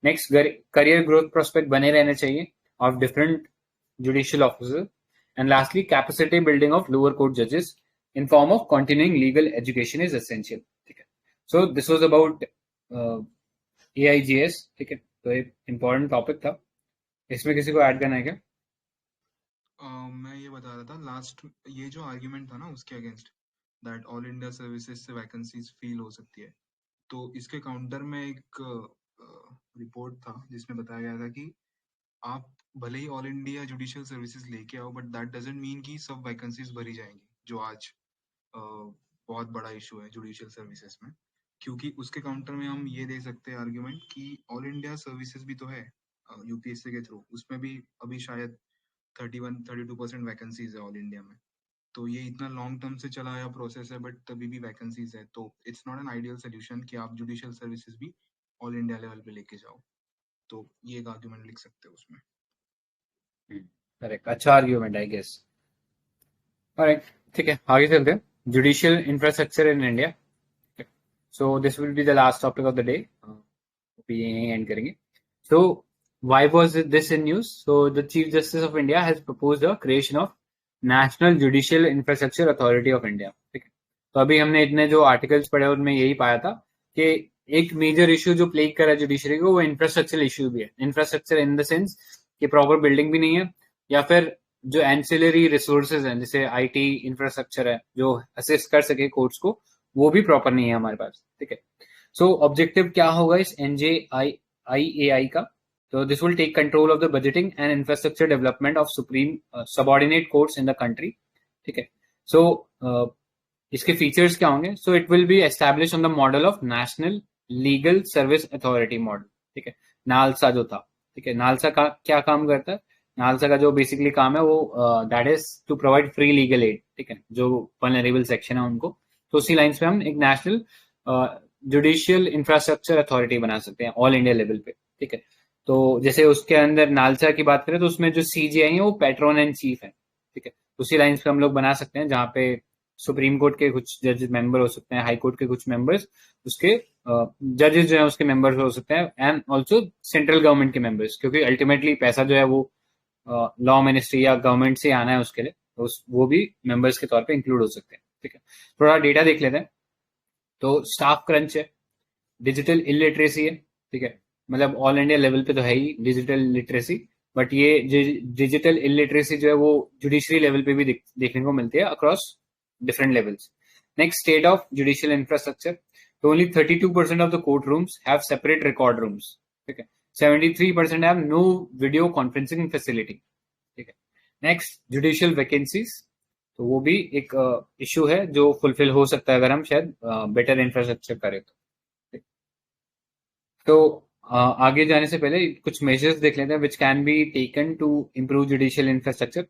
नेक्स्ट, करियर ग्रोथ प्रोस्पेक्ट बने रहने चाहिए of different judicial officer. And lastly, capacity building of lower court जजेस in form of continuing legal education is essential, ठीक है. So this was about AIGS, ठीक है, तो एक इम्पोर्टेंट टॉपिक था. इसमें किसी को ऐड करना है क्या? मैं ये बता रहा था लास्ट, ये जो आर्ग्यूमेंट था ना उसके against that all India services से वैकेंसीज फील हो सकती है, तो इसके काउंटर में एक रिपोर्ट था जिसमें बताया गया था कि आप भले ही ऑल इंडिया जुडिशियल सर्विसेज लेके आओ बट दैट डजंट मीन कि सब वैकेंसीज भरी जाएंगी, जो आज बहुत बड़ा इशू है जुडिशियल सर्विसेज में. क्योंकि उसके काउंटर में हम ये दे सकते हैं आर्ग्यूमेंट कि ऑल इंडिया सर्विसेज भी तो है यूपीएससी के थ्रू, उसमें भी अभी शायद 31-32% वैकेंसीज है ऑल इंडिया में. तो ये इतना लॉन्ग टर्म से चला आया प्रोसेस है बट तभी भी वैकेंसीज है, तो it's not an ideal solution कि आप जुडिशियल सर्विसेज भी ऑल इंडिया लेवल पे लेके जाओ. तो ये एक आर्ग्यूमेंट लिख सकते हो उसमें. करेक्ट, अच्छा आर्ग्यूमेंट आई गेस. ऑलराइट, ठीक है, आगे चलते हैं. Judicial infrastructure in India. So this will be the last topic of the day. We end करेंगे. So why was this in news? So the Chief Justice of India has proposed the creation of National Judicial Infrastructure Authority of India. ठीक है, तो अभी हमने इतने जो articles पढ़े उनमें यही पाया था कि एक मेजर इशू जो प्लेग कर रहा है जुडिशरी को वो इंफ्रास्ट्रक्चर इशू भी है. इंफ्रास्ट्रक्चर इन द सेंस कि प्रॉपर बिल्डिंग भी नहीं है, या फिर जो एंसिलरी रिसोर्सेज हैं जैसे IT इंफ्रास्ट्रक्चर है जो असिस्ट कर सके कोर्ट्स को, वो भी प्रॉपर नहीं है हमारे पास, ठीक है। सो ऑब्जेक्टिव क्या होगा इस NJIAI का? तो this will take control of the budgeting and infrastructure development of supreme subordinate courts in the country, ठीक है। सो इसके फीचर्स क्या होंगे? So it will be establish on the model of national legal service authority model, ठीक है, NALSA जो था, ठीक है। नालसा का क्या काम करता है? नालसा का जो बेसिकली काम है वो that is to provide free legal aid, ठीक है, जो वल्नरेबल सेक्शन है उनको। तो उसी लाइन्स पे हम एक नेशनल जुडिशियल इंफ्रास्ट्रक्चर अथॉरिटी बना सकते हैं ऑल इंडिया लेवल पे, ठीक है। तो जैसे उसके अंदर नालसा की बात करें तो उसमें जो CJI है वो पैट्रन एंड चीफ है, ठीक है। उसी लाइन्स पे हम लोग बना सकते हैं जहाँ पे सुप्रीम कोर्ट के कुछ जज मेंबर हो सकते हैं, हाई कोर्ट के कुछ मेंबर्स उसके जजेस जो है उसके मेंबर्स हो सकते हैं, एंड ऑल्सो सेंट्रल गवर्नमेंट के मेंबर्स, क्योंकि अल्टीमेटली पैसा जो है वो लॉ मिनिस्ट्री या गवर्नमेंट से आना है उसके लिए, तो वो भी मेंबर्स के तौर पे इंक्लूड हो सकते हैं, ठीक है। थोड़ा डेटा देख लेते हैं। तो स्टाफ क्रंच है, डिजिटल इलिटरेसी है, ठीक है, मतलब ऑल इंडिया लेवल पे तो है ही डिजिटल लिटरेसी, बट ये डिजिटल इलिटरेसी जो है वो जुडिशरी लेवल पे भी देखने को मिलती है across different levels. Next, state of judicial infrastructure. तो only 32% of the court rooms have separate record rooms, ठीक है। 73% have no video conferencing facility, ठीक है। Next, judicial vacancies. तो वो भी एक इशू है जो फुलफिल हो सकता है अगर हम शायद बेटर इंफ्रास्ट्रक्चर करें तो आगे जाने से पहले कुछ मेजर्स देख लेते हैं which can be taken to improve judicial infrastructure.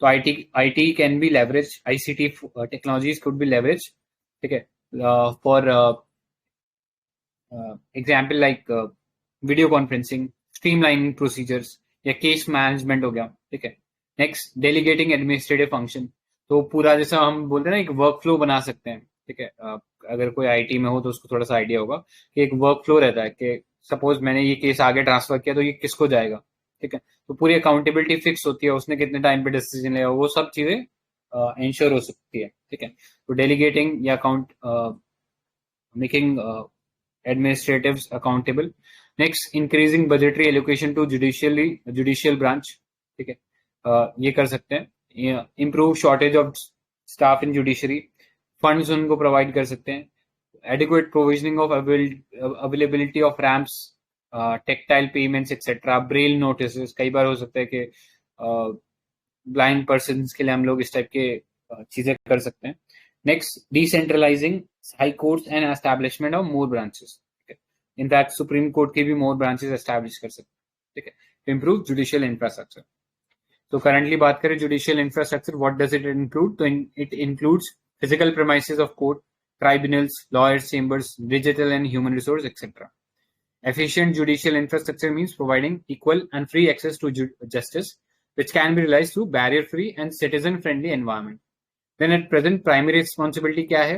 तो IT can be leverage, ICT technologies could be leverage, ठीक है, for example like video conferencing, streamlining procedures या केस मैनेजमेंट हो गया, ठीक है। Next, delegating administrative function. तो पूरा जैसा हम बोलते हैं ना एक वर्क फ्लो बना सकते हैं, ठीक है। अगर कोई IT में हो तो उसको थोड़ा सा आइडिया होगा कि एक वर्क फ्लो रहता है कि सपोज मैंने ये केस आगे ट्रांसफर किया तो ये किसको जाएगा, ठीक है। तो पूरी अकाउंटेबिलिटी फिक्स होती है, उसने कितने टाइम पे डिसीजन लिया, वो सब चीजें इंश्योर हो सकती है, ठीक है। तो डेलीगेटिंग या account making administratives accountable. Next, increasing budgetary allocation to judicial branch, ठीक है, ये कर सकते हैं। improve shortage of staff in judiciary, funds उनको provide कर सकते हैं। adequate provisioning of availability of ramps, tactile payments etc, braille notices। कई बार हो सकता है कि blind persons के लिए हम लोग इस टाइप के चीजें कर सकते हैं। Next, decentralising high courts and establishment of more branches, ठीक है। इनफैक्ट सुप्रीम कोर्ट के भी मोर ब्रांचेस एस्टैब्लिश कर सकते हैं, ठीक है, टू इम्प्रूव जुडिशियल इंफ्रास्ट्रक्चर। तो करंटली बात करें judicial infrastructure, what does it include? तो it includes physical premises of court, tribunals, lawyers chambers, digital and human resource etcetera. Efficient judicial infrastructure means providing equal and free access to justice, which can be realized through barrier-free and citizen-friendly environment. Then at present, primary responsibility क्या है?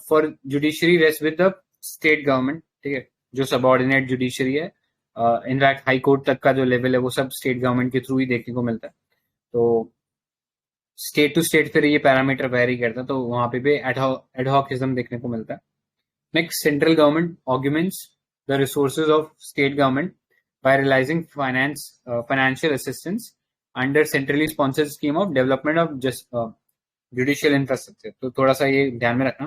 For judiciary rests with the state government, ठीक है, जो subordinate judiciary है। In fact high court तक का जो level है वो सब स्टेट गवर्नमेंट के थ्रू ही देखने को मिलता है। तो स्टेट टू स्टेट फिर ये पैरामीटर वेरी करता है, तो वहां पे भी एडहॉकिज्म देखने को मिलता है। Next, central government augments the resources of state government by realizing financial assistance under centrally sponsored scheme of development of judicial infrastructure। तो थोड़ा सा ये ध्यान में रखना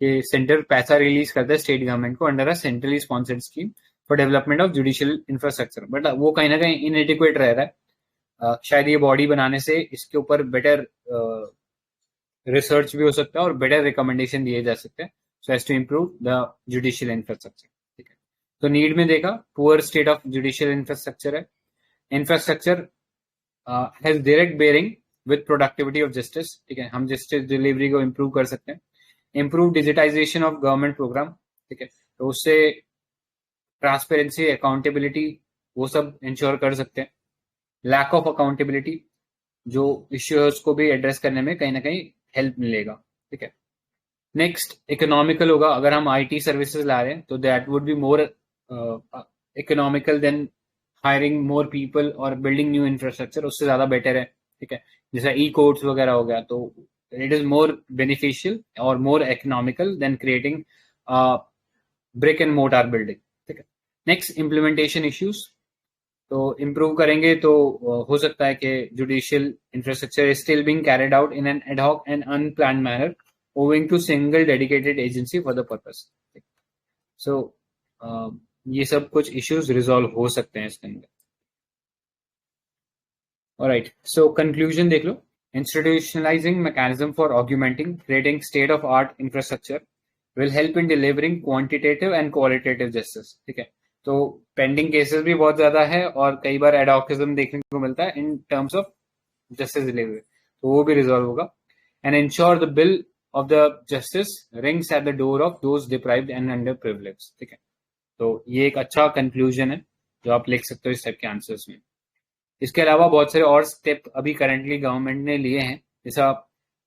कि सेंटर पैसा रिलीज करता है स्टेट गवर्नमेंट को under a centrally sponsored scheme for development of judicial infrastructure, but वो कहीं ना कहीं इनएडिक्वेट रह रहा है। शायद ये बॉडी बनाने से इसके ऊपर बेटर रिसर्च भी हो सकता है और बेटर रिकमेंडेशन दिए जा सकते हैं so as to improve the judicial infrastructure, ठीक है। तो नीड में देखा poor state of judicial infrastructure है। Infrastructure has direct bearing with productivity of justice, ठीक है, हम जस्टिस डिलीवरी को इम्प्रूव कर सकते हैं। Improve digitisation of government program, ठीक है, तो उससे ट्रांसपेरेंसी, अकाउंटेबिलिटी वो सब इंश्योर कर सकते हैं। लैक ऑफ अकाउंटेबिलिटी जो इश्यूज को भी एड्रेस करने में कहीं ना कहीं हेल्प मिलेगा, ठीक है। नेक्स्ट, इकोनॉमिकल होगा। अगर हम IT सर्विसेज ला रहे हैं तो that would be more economical then hiring more people और बिल्डिंग न्यू इंफ्रास्ट्रक्चर, उससे ज्यादा बेटर है, ठीक है। जैसा E-कोर्ट्स वगैरह हो गया तो इट इज मोर बेनिफिशियल और मोर economical then creating brick and mortar building, ठीक है। Next, implementation issues. तो इम्प्रूव करेंगे तो हो सकता है कि judicial infrastructure is still being carried out in an ad hoc and unplanned manner, owing to single dedicated agency for the purpose. So ये सब कुछ issues resolve हो सकते हैं इसके अंदर. Alright, so conclusion देख लो. Institutionalizing mechanism for augmenting, creating state-of-art infrastructure will help in delivering quantitative and qualitative justice. ठीक है, तो पेंडिंग केसेस भी बहुत ज्यादा है और कई बार एडॉकिज्म देखने को मिलता है in terms of justice delivery, तो वो भी रिजॉल्व होगा. And ensure the bill of the justice rings at the door of those deprived and under privileged. ठीक है, तो ये एक अच्छा कंक्लूजन है जो आप लिख सकते हो इस टाइप के आंसर्स में. इसके अलावा बहुत सारे और स्टेप अभी करंटली गवर्नमेंट ने लिए हैं, जैसा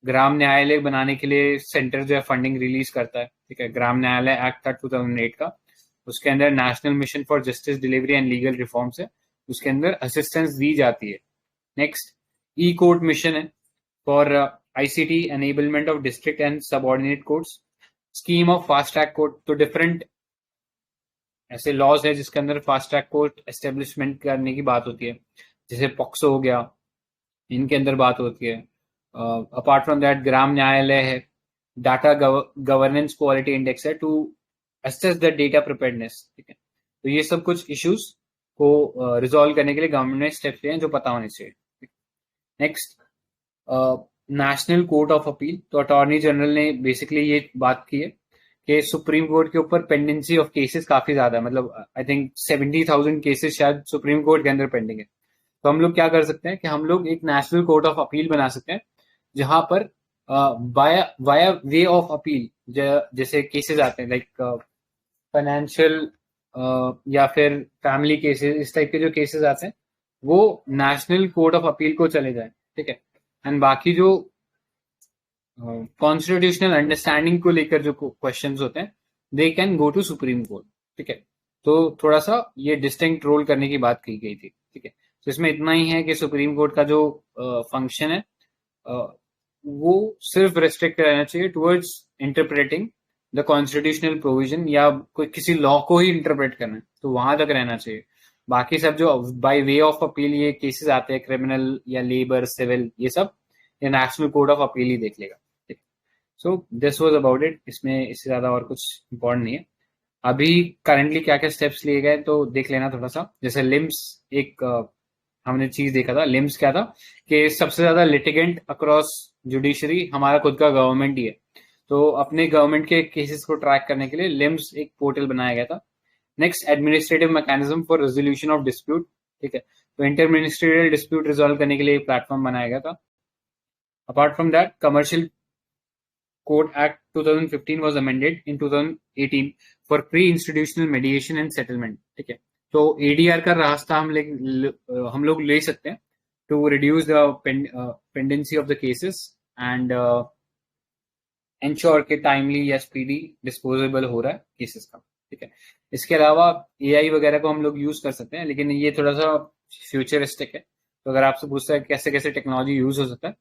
ग्राम न्यायालय बनाने के लिए सेंटर जो है फंडिंग रिलीज करता है. ठीक है, ग्राम न्यायालय एक्ट था 2008 का, उसके अंदर national mission for justice delivery and legal reforms है, उसके अंदर असिस्टेंस दी जाती है. नेक्स्ट ई कोर्ट मिशन है for ICT enablement of district and subordinate courts. Scheme of fast track court, तो डिफरेंट ऐसे लॉज है जिसके अंदर फास्ट ट्रैक कोर्ट एस्टेब्लिशमेंट करने की बात होती है, जैसे पॉक्सो हो गया, इनके अंदर बात होती है. Apart from that Gram Nyayalaya है, डाटा गवर्नेंस क्वालिटी इंडेक्स है to assess the data preparedness. ठीक है, तो ये सब कुछ इश्यूज को रिजॉल्व करने के लिए गवर्नमेंट ने स्टेप्स लिए हैं जो पता होने चाहिए. Next national court of appeal, तो अटॉर्नी जनरल ने बेसिकली ये बात की है कि सुप्रीम कोर्ट के ऊपर पेंडेंसी ऑफ केसेस काफी ज्यादा है, मतलब आई थिंक 70,000 केसेस शायद सुप्रीम कोर्ट के अंदर पेंडिंग है. तो हम लोग क्या कर सकते हैं कि हम लोग एक नेशनल कोर्ट ऑफ अपील बना सकते हैं जहां पर वाया वे ऑफ अपील जैसे केसेस आते हैं लाइक फाइनेंशियल या फिर फैमिली केसेस, इस टाइप के जो केसेस आते हैं वो नेशनल कोर्ट ऑफ अपील को चले जाए. ठीक है, एंड बाकी जो कॉन्स्टिट्यूशनल अंडरस्टैंडिंग को लेकर जो क्वेश्चंस होते हैं they can go to supreme court. ठीक है, तो थोड़ा सा ये डिस्टिंक्ट रोल करने की बात की गई थी. ठीक है, तो इसमें इतना ही है कि सुप्रीम कोर्ट का जो फंक्शन है वो सिर्फ रेस्ट्रिक्ट रहना चाहिए towards interpreting the constitutional provision या कोई किसी लॉ को ही इंटरप्रेट करना है, तो वहां तक रहना चाहिए. बाकी सब जो बाय वे ऑफ अपील ये केसेस आते हैं क्रिमिनल या लेबर सिविल, ये सब ये नेशनल कोर्ट ऑफ अपील ही देख लेगा. सो दिस वाज अबाउट इट, इसमें इससे ज्यादा और कुछ इंपॉर्टेंट नहीं है. अभी करंटली क्या क्या स्टेप्स लिए गए तो देख लेना थोड़ा सा. जैसे लिम्स एक हमने चीज देखा था, लिम्स क्या था कि सबसे ज्यादा लिटिगेंट अक्रॉस जुडिशरी हमारा खुद का गवर्नमेंट ही है, तो अपने गवर्नमेंट के केसेस को ट्रैक करने के लिए लिम्स एक पोर्टल बनाया गया था. Next administrative mechanism for resolution of dispute. ठीक है, तो इंटर मिनिस्ट्रियल डिस्प्यूट रिजॉल्व करने के लिए एक प्लेटफॉर्म बनाया गया था. Apart from that commercial code act 2015 was amended in 2018 for pre-institutional mediation and settlement. ठीक है, तो ADR का रास्ता हम लोग ले सकते हैं to reduce the pendency of the cases and ensure के टाइमली या स्पीडी डिस्पोजेबल हो रहा है केसेस का. ठीक है, इसके अलावा AI वगैरह को हम लोग यूज कर सकते हैं, लेकिन ये थोड़ा सा फ्यूचरिस्टिक है. तो अगर आपसे पूछता है कैसे कैसे टेक्नोलॉजी यूज हो सकता है,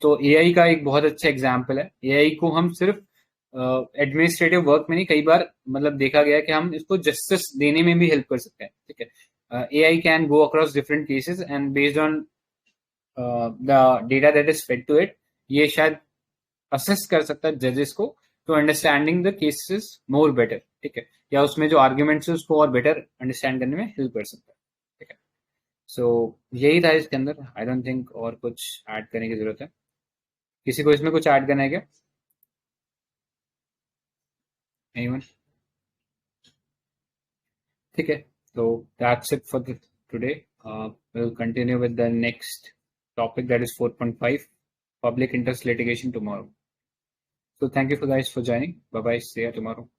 तो AI का एक बहुत अच्छा एग्जाम्पल है. AI को हम सिर्फ एडमिनिस्ट्रेटिव वर्क में नहीं, कई बार मतलब देखा गया कि हम इसको जस्टिस देने में भी हेल्प कर सकते हैं. ठीक है, AI can go across different cases and based on the data that is fed to it, ये शायद असेस कर सकता है जजेस को to understanding the cases more better. ठीक है, या उसमें जो आर्ग्यूमेंट्स है उसको और बेटर अंडरस्टैंड करने में हेल्प कर सकता है. ठीक है, सो यही था इसके अंदर. आई डोंट थिंक और कुछ ऐड करने की जरूरत है. किसी को इसमें कुछ ऐड करना है क्या? Anyone? ठीक है, so that's it for today. We'll continue with the next topic, that is 4.5 public interest litigation tomorrow. So thank you for guys for joining. Bye bye, see you tomorrow.